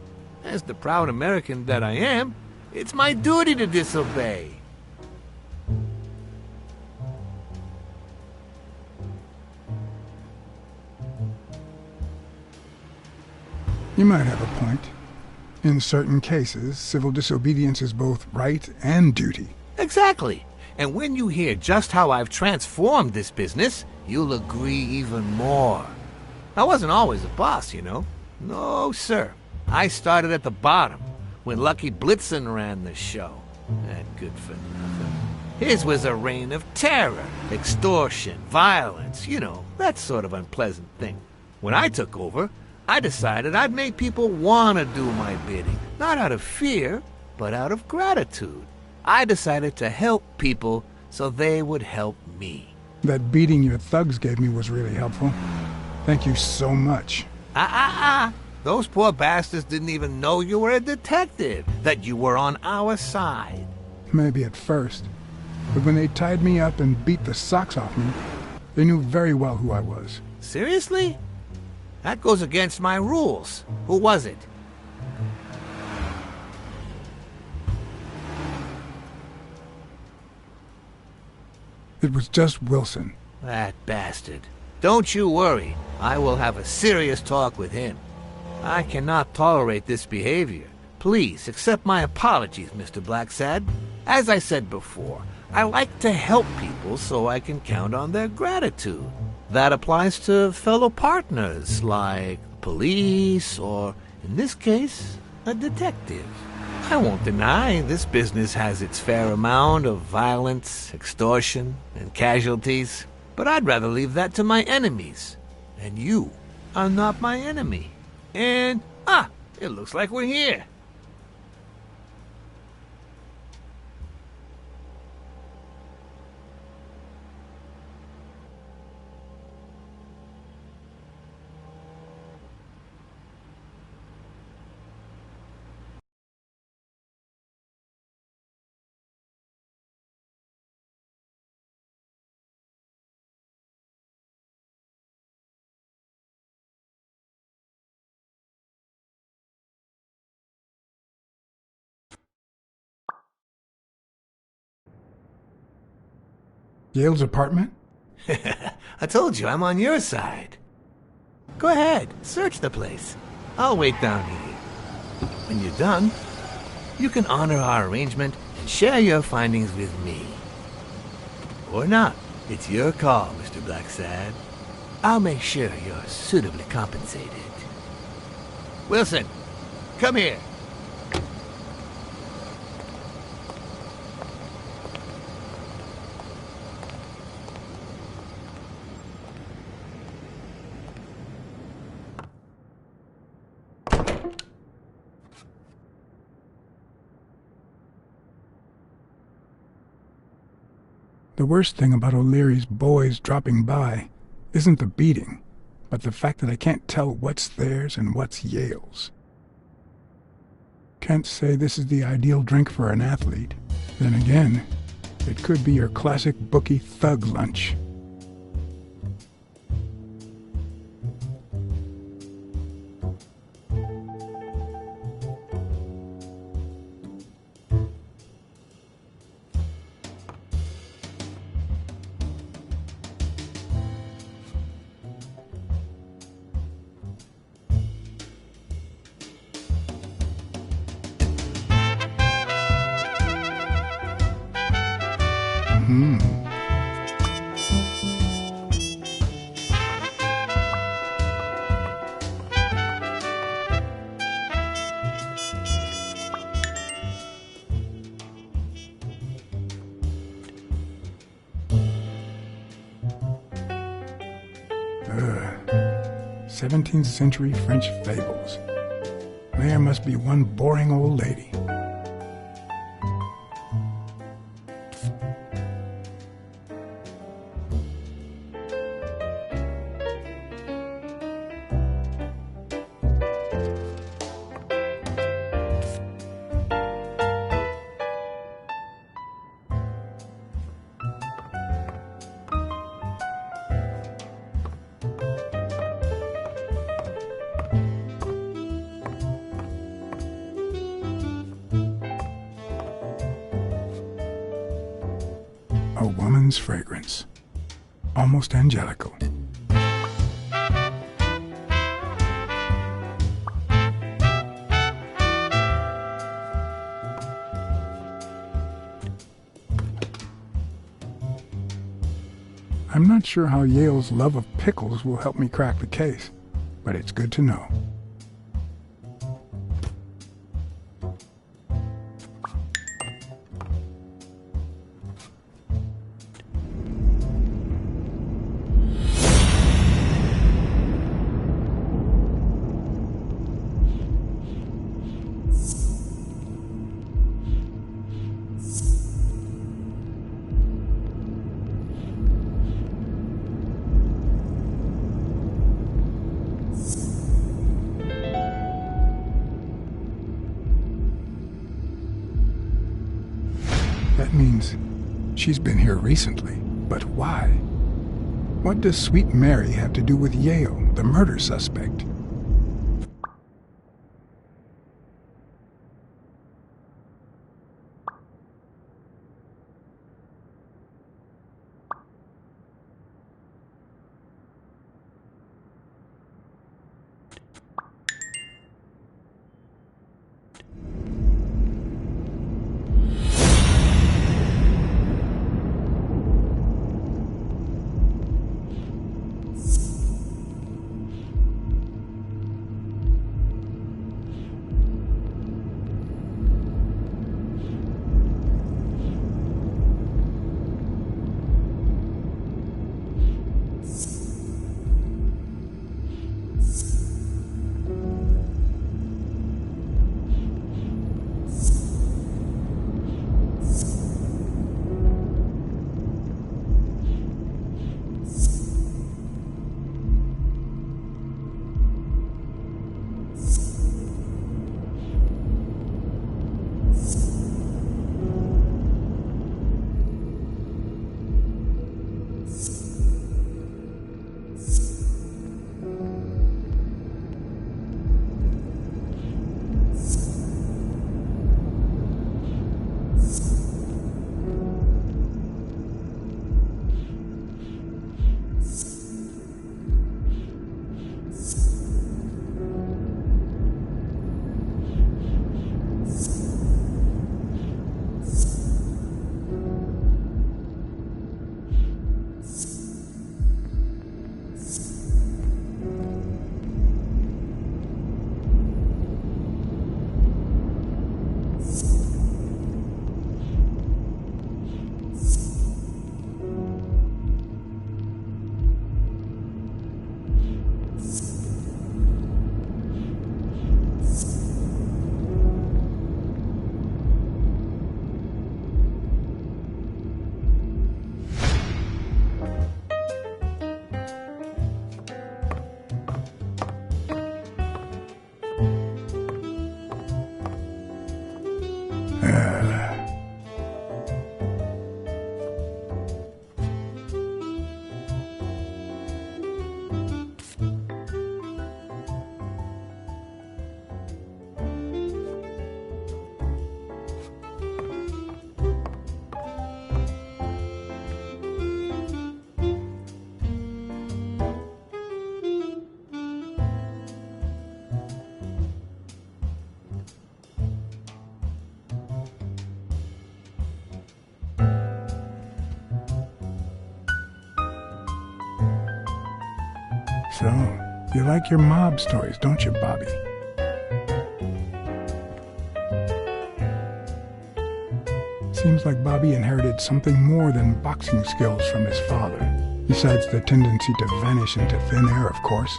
as the proud American that I am, it's my duty to disobey. You might have a point. In certain cases, civil disobedience is both right and duty. Exactly. And when you hear just how I've transformed this business, you'll agree even more. I wasn't always a boss, you know. No, sir. I started at the bottom, when Lucky Blitzen ran the show. That good for nothing. His was a reign of terror, extortion, violence, you know, that sort of unpleasant thing. When I took over, I decided I'd make people want to do my bidding. Not out of fear, but out of gratitude. I decided to help people so they would help me. That beating your thugs gave me was really helpful. Thank you so much. Those poor bastards didn't even know you were a detective, that you were on our side. Maybe at first. But when they tied me up and beat the socks off me, they knew very well who I was. Seriously? That goes against my rules. Who was it? It was just Wilson. That bastard. Don't you worry. I will have a serious talk with him. I cannot tolerate this behavior. Please accept my apologies, Mr. Blacksad. As I said before, I like to help people so I can count on their gratitude. That applies to fellow partners like police or, in this case, a detective. I won't deny this business has its fair amount of violence, extortion, and casualties, but I'd rather leave that to my enemies. And you are not my enemy. And, it looks like we're here. Yale's apartment? I told you, I'm on your side. Go ahead, search the place. I'll wait down here. When you're done, you can honor our arrangement and share your findings with me. Or not. It's your call, Mr. Blacksad. I'll make sure you're suitably compensated. Wilson, come here. The worst thing about O'Leary's boys dropping by isn't the beating, but the fact that I can't tell what's theirs and what's Yale's. Can't say this is the ideal drink for an athlete. Then again, it could be your classic bookie thug lunch. Ugh. 17th century French fables. There must be one boring old lady. A woman's fragrance. Almost angelical. I'm not sure how Yale's love of pickles will help me crack the case, but it's good to know. That means she's been here recently. But why? What does Sweet Mary have to do with Yale, the murder suspect? So, you like your mob stories, don't you, Bobby? Seems like Bobby inherited something more than boxing skills from his father, besides the tendency to vanish into thin air, of course.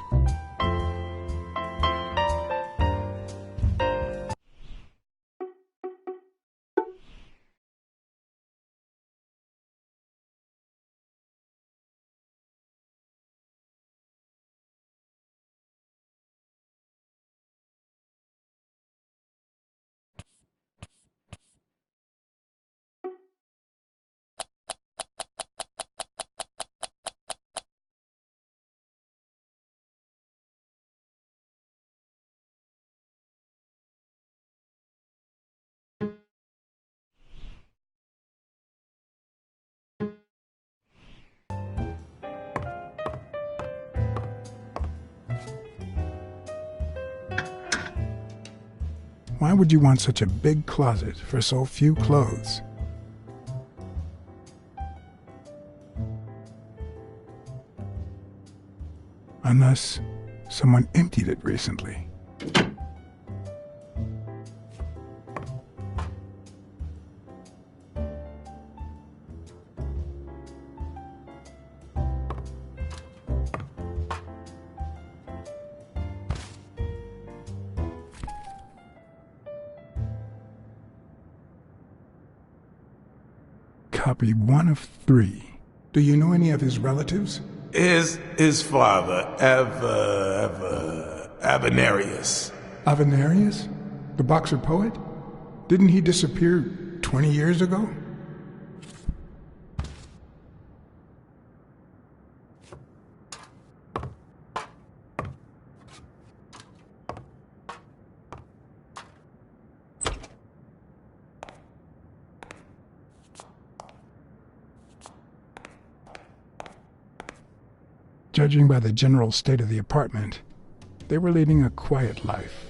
Why would you want such a big closet for so few clothes? Unless someone emptied it recently. Copy 1 of 3. Do you know any of his relatives? His father, Avenarius. Avenarius? The boxer poet? Didn't he disappear 20 years ago? Judging by the general state of the apartment, they were leading a quiet life.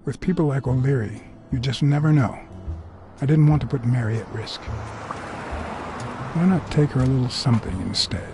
With people like O'Leary, you just never know. I didn't want to put Mary at risk. Why not take her a little something instead?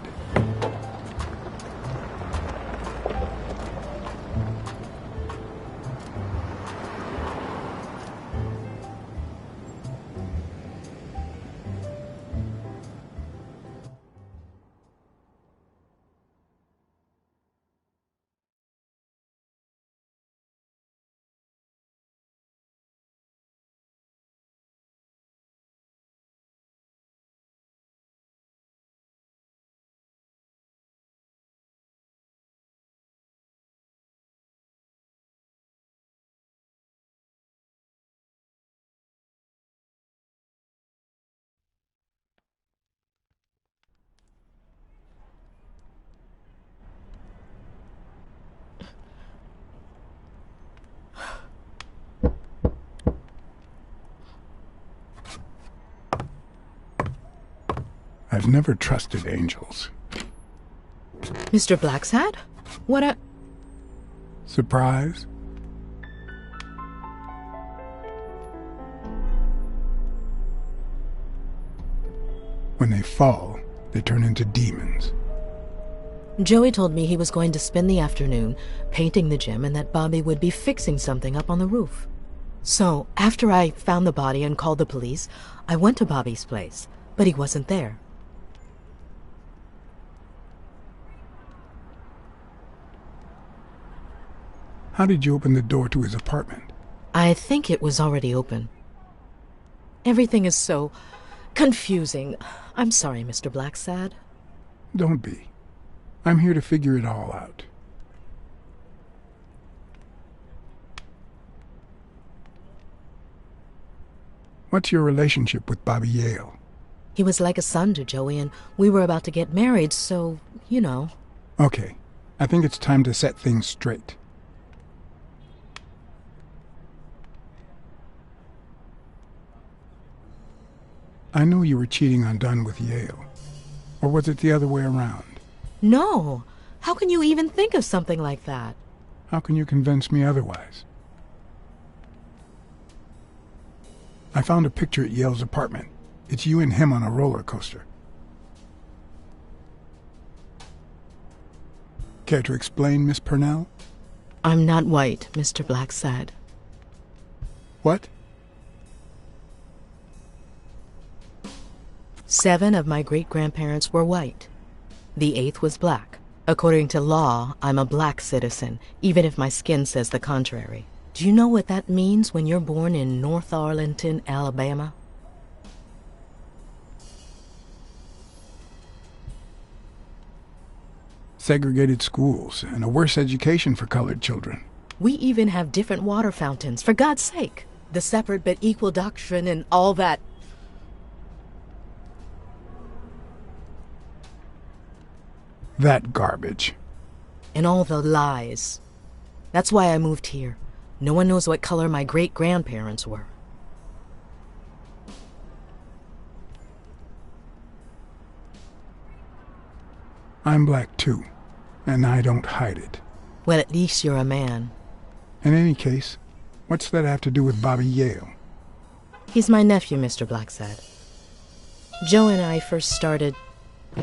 I've never trusted angels. Mr. Blacksad? What a... Surprise? When they fall, they turn into demons. Joey told me he was going to spend the afternoon painting the gym and that Bobby would be fixing something up on the roof. So, after I found the body and called the police, I went to Bobby's place, but he wasn't there. How did you open the door to his apartment? I think it was already open. Everything is so confusing. I'm sorry, Mr. Blacksad. Don't be. I'm here to figure it all out. What's your relationship with Bobby Yale? He was like a son to Joey, and we were about to get married, so, you know. Okay, I think it's time to set things straight. I know you were cheating on Dunn with Yale. Or was it the other way around? No! How can you even think of something like that? How can you convince me otherwise? I found a picture at Yale's apartment. It's you and him on a roller coaster. Care to explain, Miss Purnell? I'm not white, Mr. Blacksad. What? 7 of my great-grandparents were white. The 8th was black. According to law, I'm a black citizen, even if my skin says the contrary. Do you know what that means when you're born in North Arlington, Alabama? Segregated schools and a worse education for colored children. We even have different water fountains, for God's sake. The separate but equal doctrine and all that. That garbage. And all the lies. That's why I moved here. No one knows what color my great-grandparents were. I'm black too, and I don't hide it. Well, at least you're a man. In any case, what's that have to do with Bobby Yale? He's my nephew, Mr. Blacksad. Joe and I first started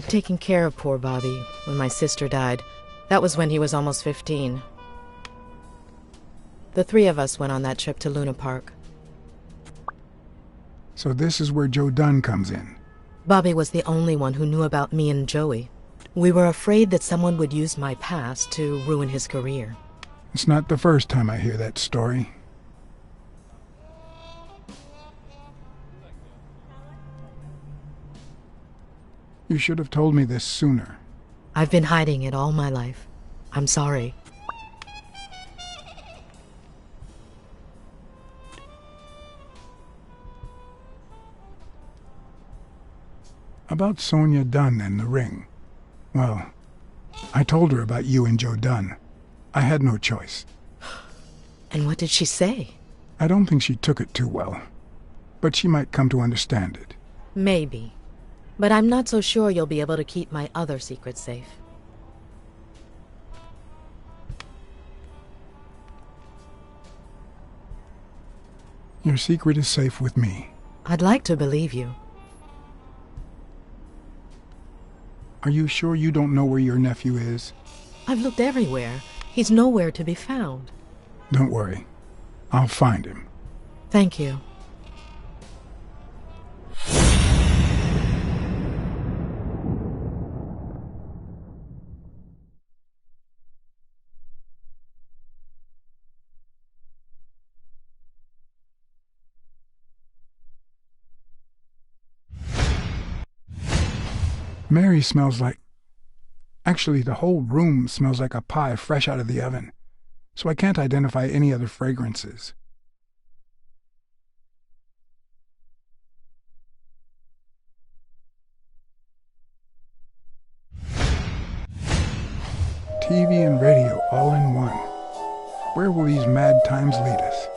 taking care of poor Bobby when my sister died. That was when he was almost 15. The 3 of us went on that trip to Luna Park. So this is where Joe Dunn comes in. Bobby was the only one who knew about me and Joey. We were afraid that someone would use my past to ruin his career. It's not the first time I hear that story. You should have told me this sooner. I've been hiding it all my life. I'm sorry. About Sonia Dunn and the ring. Well, I told her about you and Joe Dunn. I had no choice. And what did she say? I don't think she took it too well, but she might come to understand it. Maybe. But I'm not so sure you'll be able to keep my other secrets safe. Your secret is safe with me. I'd like to believe you. Are you sure you don't know where your nephew is? I've looked everywhere. He's nowhere to be found. Don't worry. I'll find him. Thank you. Mary smells like... Actually, the whole room smells like a pie fresh out of the oven, so I can't identify any other fragrances. TV and radio all in one. Where will these mad times lead us?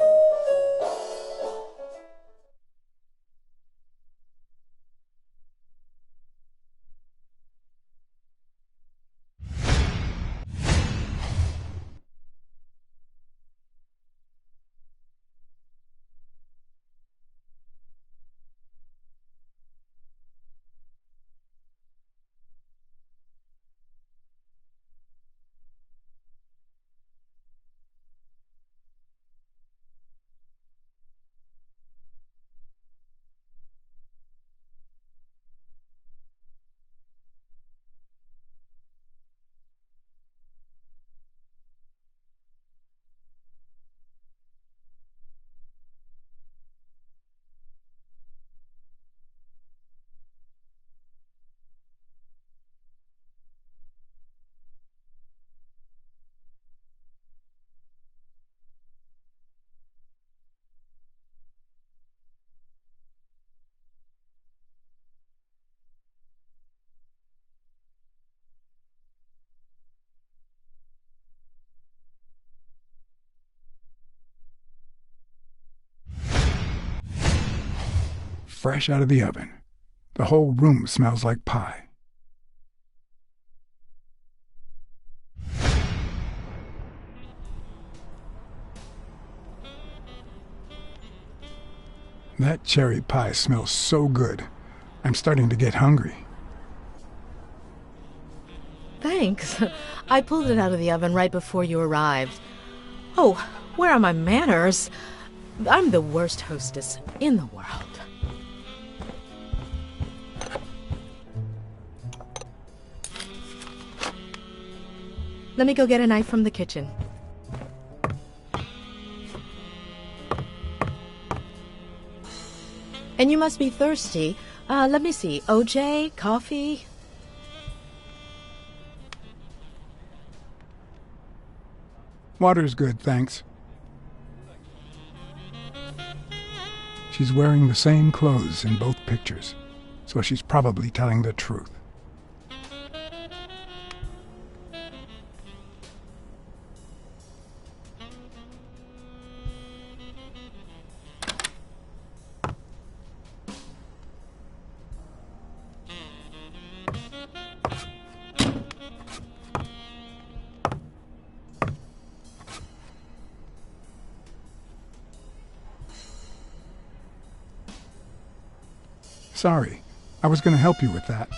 Fresh out of the oven. The whole room smells like pie. That cherry pie smells so good. I'm starting to get hungry. Thanks. I pulled it out of the oven right before you arrived. Oh, where are my manners? I'm the worst hostess in the world. Let me go get a knife from the kitchen. And you must be thirsty. Let me see. OJ? Coffee? Water's good, thanks. She's wearing the same clothes in both pictures, so she's probably telling the truth. Sorry, I was going to help you with that.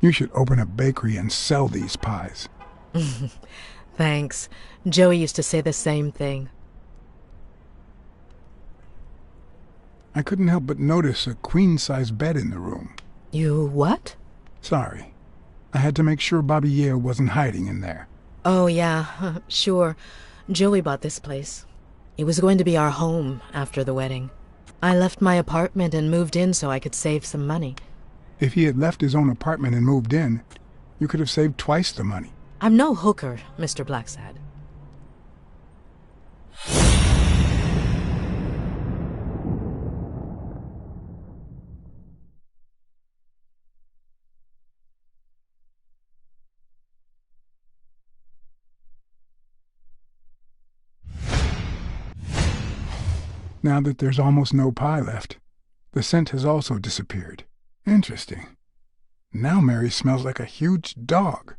You should open a bakery and sell these pies. Thanks. Joey used to say the same thing. I couldn't help but notice a queen-size bed in the room. You what? Sorry. I had to make sure Bobby Yale wasn't hiding in there. Oh, yeah, sure. Joey bought this place. It was going to be our home after the wedding. I left my apartment and moved in so I could save some money. If he had left his own apartment and moved in, you could have saved twice the money. I'm no hooker, Mr. Blacksad. Now that there's almost no pie left, the scent has also disappeared. Interesting. Now Mary smells like a huge dog.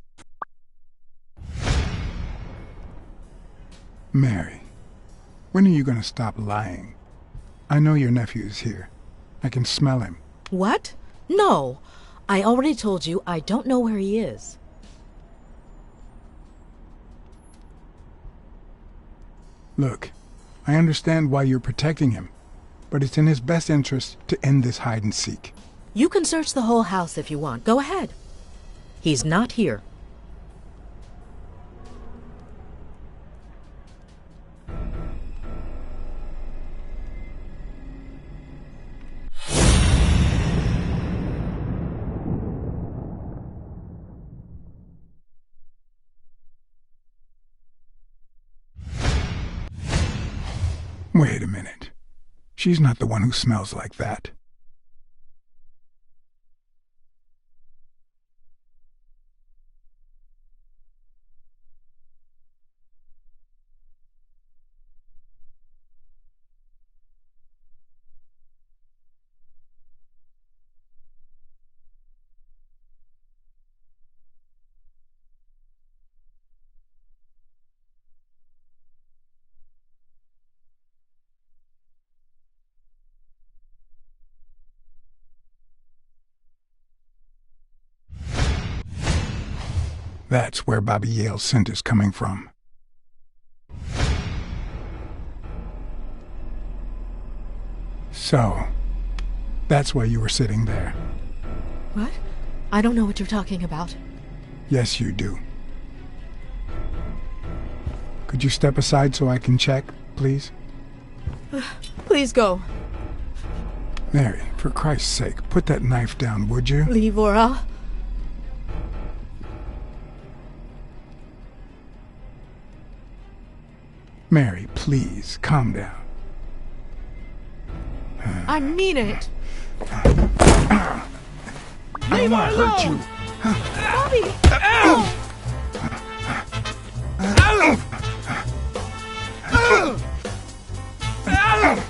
Mary, when are you going to stop lying? I know your nephew is here. I can smell him. What? No. I already told you I don't know where he is. Look, I understand why you're protecting him, but it's in his best interest to end this hide-and-seek. You can search the whole house if you want. Go ahead. He's not here. Wait a minute. She's not the one who smells like that. That's where Bobby Yale's scent is coming from. So, that's why you were sitting there. What? I don't know what you're talking about. Yes, you do. Could you step aside so I can check, please? Please go. Mary, for Christ's sake, put that knife down, would you? Leave or I'll... Mary, please, calm down. I mean it. Leave her alone! Hurt you. Bobby! Ow! Ow! Ow! Ow!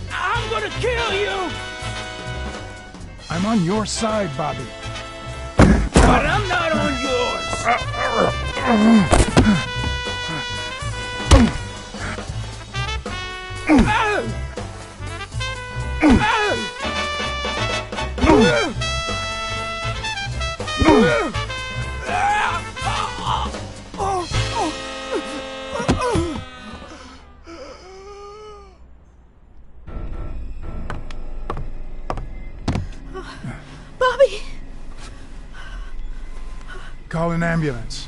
I'm gonna kill you! I'm on your side, Bobby. But I'm not on yours! Bobby! Call an ambulance.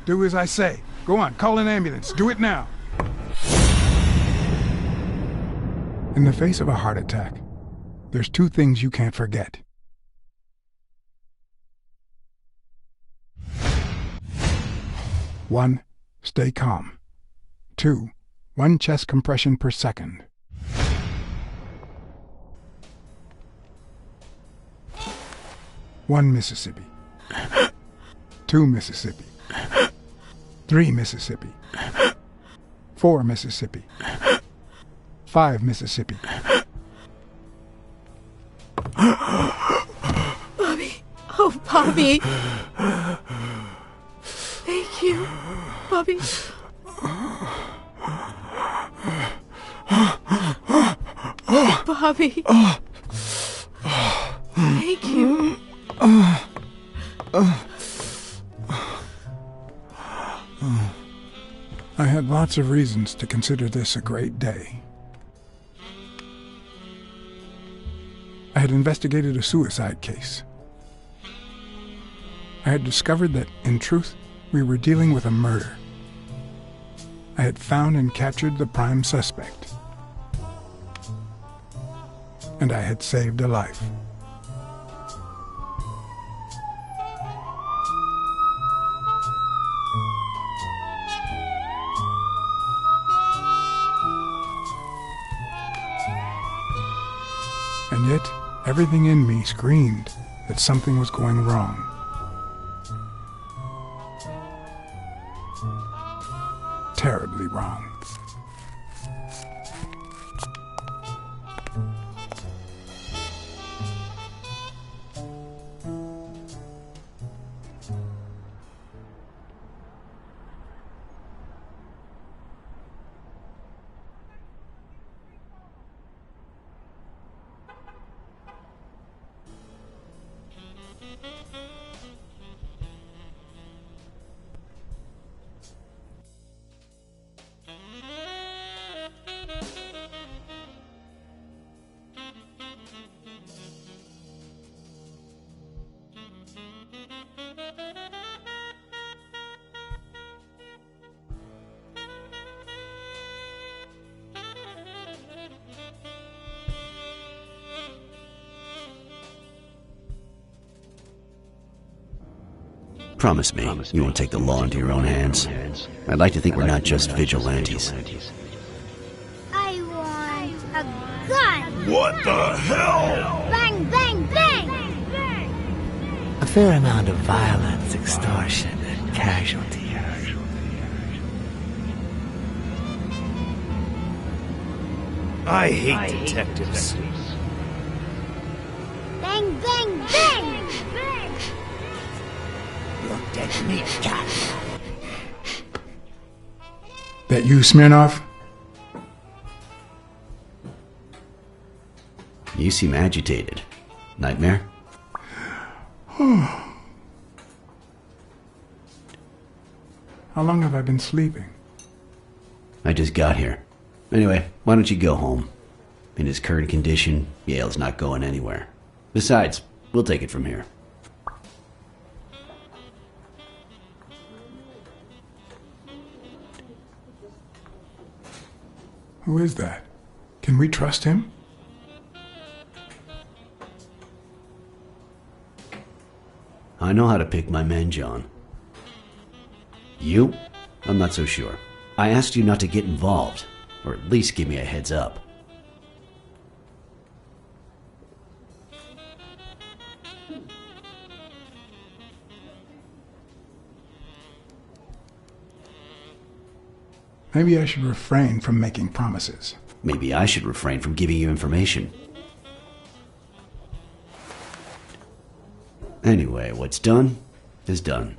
Do as I say. Go on, call an ambulance. Do it now. In the face of a heart attack, there's two things you can't forget. One, stay calm. Two, 1 chest compression per second. One Mississippi. 2 Mississippi. 3 Mississippi. 4 Mississippi. 5 Mississippi. Bobby. Oh, Bobby. Thank you, Bobby. Bobby. Thank you. I had lots of reasons to consider this a great day. I had investigated a suicide case. I had discovered that, in truth, we were dealing with a murder. I had found and captured the prime suspect. And I had saved a life. And yet, everything in me screamed that something was going wrong. Terribly wrong. Promise me you won't take the law into your own hands. I'd like to think we're not just vigilantes. I want a gun! What the hell? Bang, bang, bang! A fair amount of violence, extortion, and casualties. I hate detectives. Bang, bang, bang! Look at me, cat. That you, Smirnoff? You seem agitated. Nightmare? How long have I been sleeping? I just got here. Anyway, why don't you go home? In his current condition, Yale's not going anywhere. Besides, we'll take it from here. Who is that? Can we trust him? I know how to pick my men, John. You? I'm not so sure. I asked you not to get involved, or at least give me a heads up. Maybe I should refrain from making promises. Maybe I should refrain from giving you information. Anyway, what's done is done.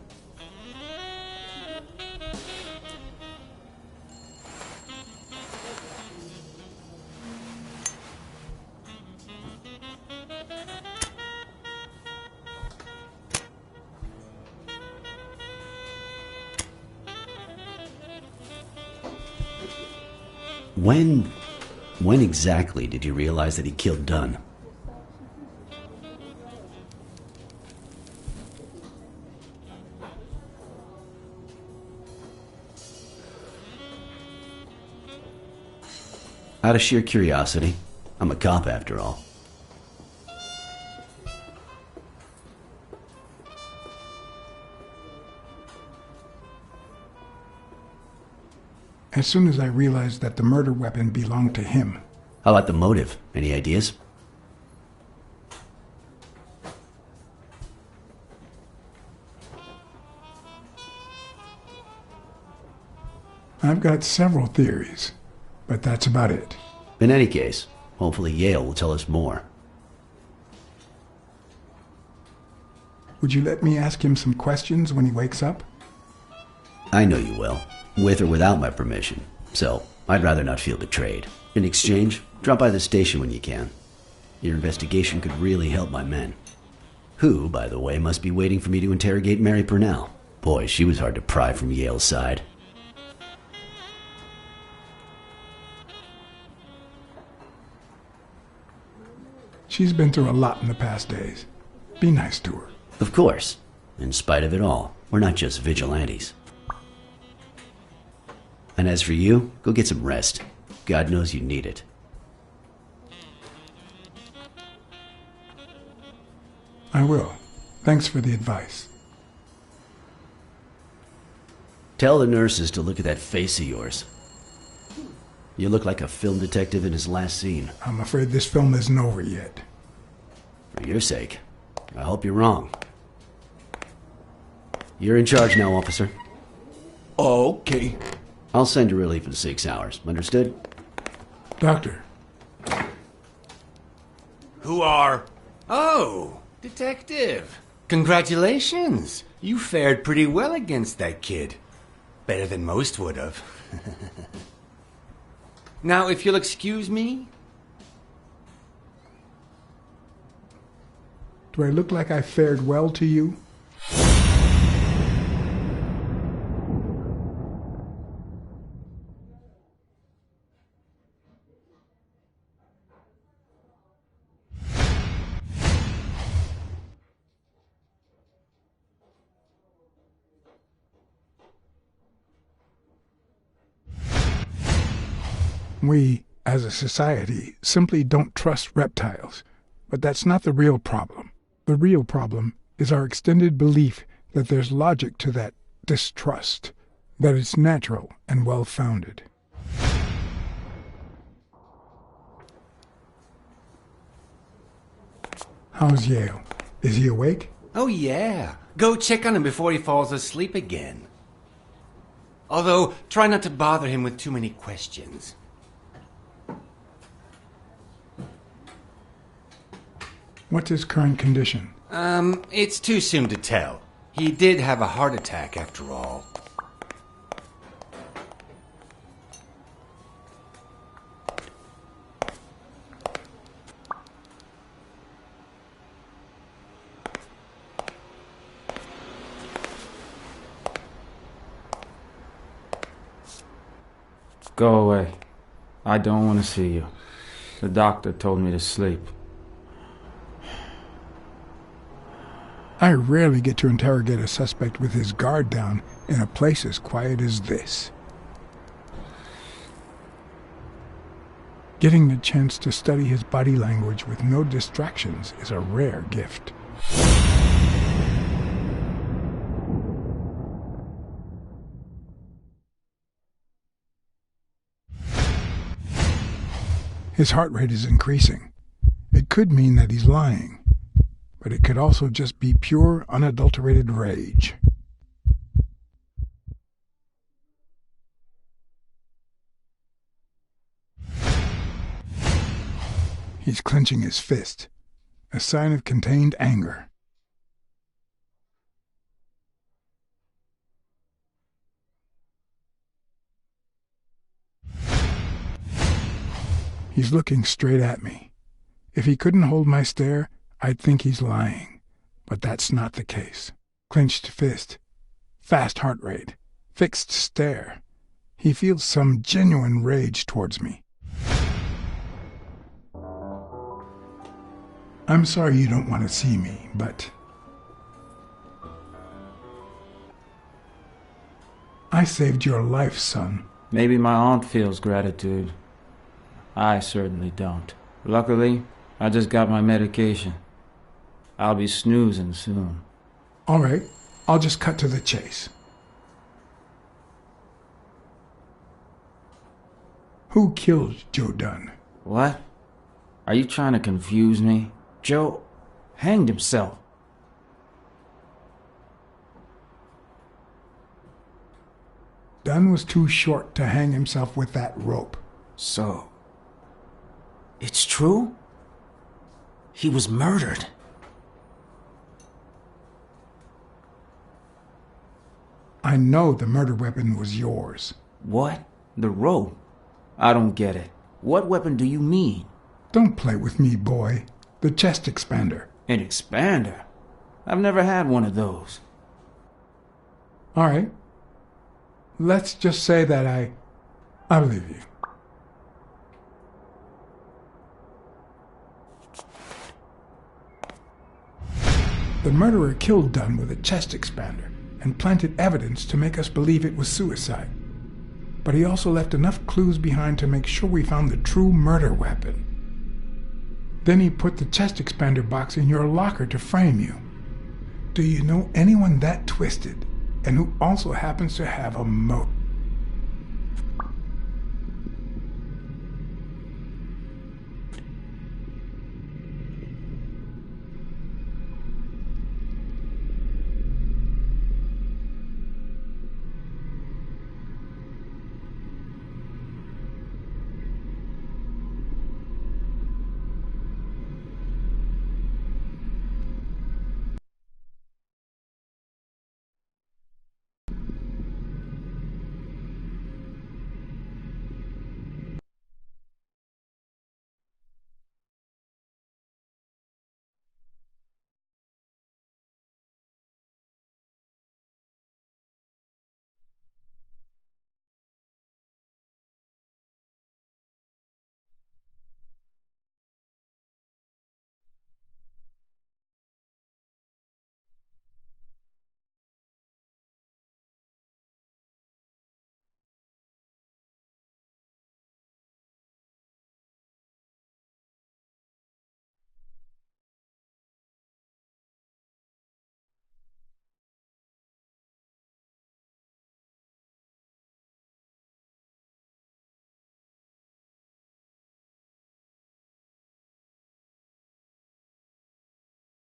When exactly did you realize that he killed Dunn? Out of sheer curiosity. I'm a cop after all. As soon as I realized that the murder weapon belonged to him. How about the motive? Any ideas? I've got several theories, but that's about it. In any case, hopefully Yale will tell us more. Would you let me ask him some questions when he wakes up? I know you will, with or without my permission, so I'd rather not feel betrayed. In exchange, drop by the station when you can. Your investigation could really help my men. Who, by the way, must be waiting for me to interrogate Mary Purnell. Boy, she was hard to pry from Yale's side. She's been through a lot in the past days. Be nice to her. Of course. In spite of it all, we're not just vigilantes. And as for you, go get some rest. God knows you need it. I will. Thanks for the advice. Tell the nurses to look at that face of yours. You look like a film detective in his last scene. I'm afraid this film isn't over yet. For your sake, I hope you're wrong. You're in charge now, officer. Okay. I'll send you relief in 6 hours. Understood? Doctor. Who are... Oh, detective. Congratulations. You fared pretty well against that kid. Better than most would have. Now, if you'll excuse me... Do I look like I fared well to you? We, as a society, simply don't trust reptiles. But that's not the real problem. The real problem is our extended belief that there's logic to that distrust, that it's natural and well-founded. How's Yale? Is he awake? Oh, yeah. Go check on him before he falls asleep again. Although, try not to bother him with too many questions. What's his current condition? It's too soon to tell. He did have a heart attack after all. Go away. I don't want to see you. The doctor told me to sleep. I rarely get to interrogate a suspect with his guard down in a place as quiet as this. Getting the chance to study his body language with no distractions is a rare gift. His heart rate is increasing. It could mean that he's lying, but it could also just be pure, unadulterated rage. He's clenching his fist, a sign of contained anger. He's looking straight at me. If he couldn't hold my stare, I'd think he's lying. But that's not the case. Clenched fist, fast heart rate, fixed stare. He feels some genuine rage towards me. I'm sorry you don't want to see me, but I saved your life, son. Maybe my aunt feels gratitude. I certainly don't. Luckily, I just got my medication. I'll be snoozing soon. All right, I'll just cut to the chase. Who killed Joe Dunn? What? Are you trying to confuse me? Joe hanged himself. Dunn was too short to hang himself with that rope. So, it's true? He was murdered. I know the murder weapon was yours. What? The rope? I don't get it. What weapon do you mean? Don't play with me, boy. The chest expander. An expander? I've never had one of those. All right. Let's just say that I believe you. The murderer killed Dunn with a chest expander and planted evidence to make us believe it was suicide. But he also left enough clues behind to make sure we found the true murder weapon. Then he put the chest expander box in your locker to frame you. Do you know anyone that twisted and who also happens to have a motive?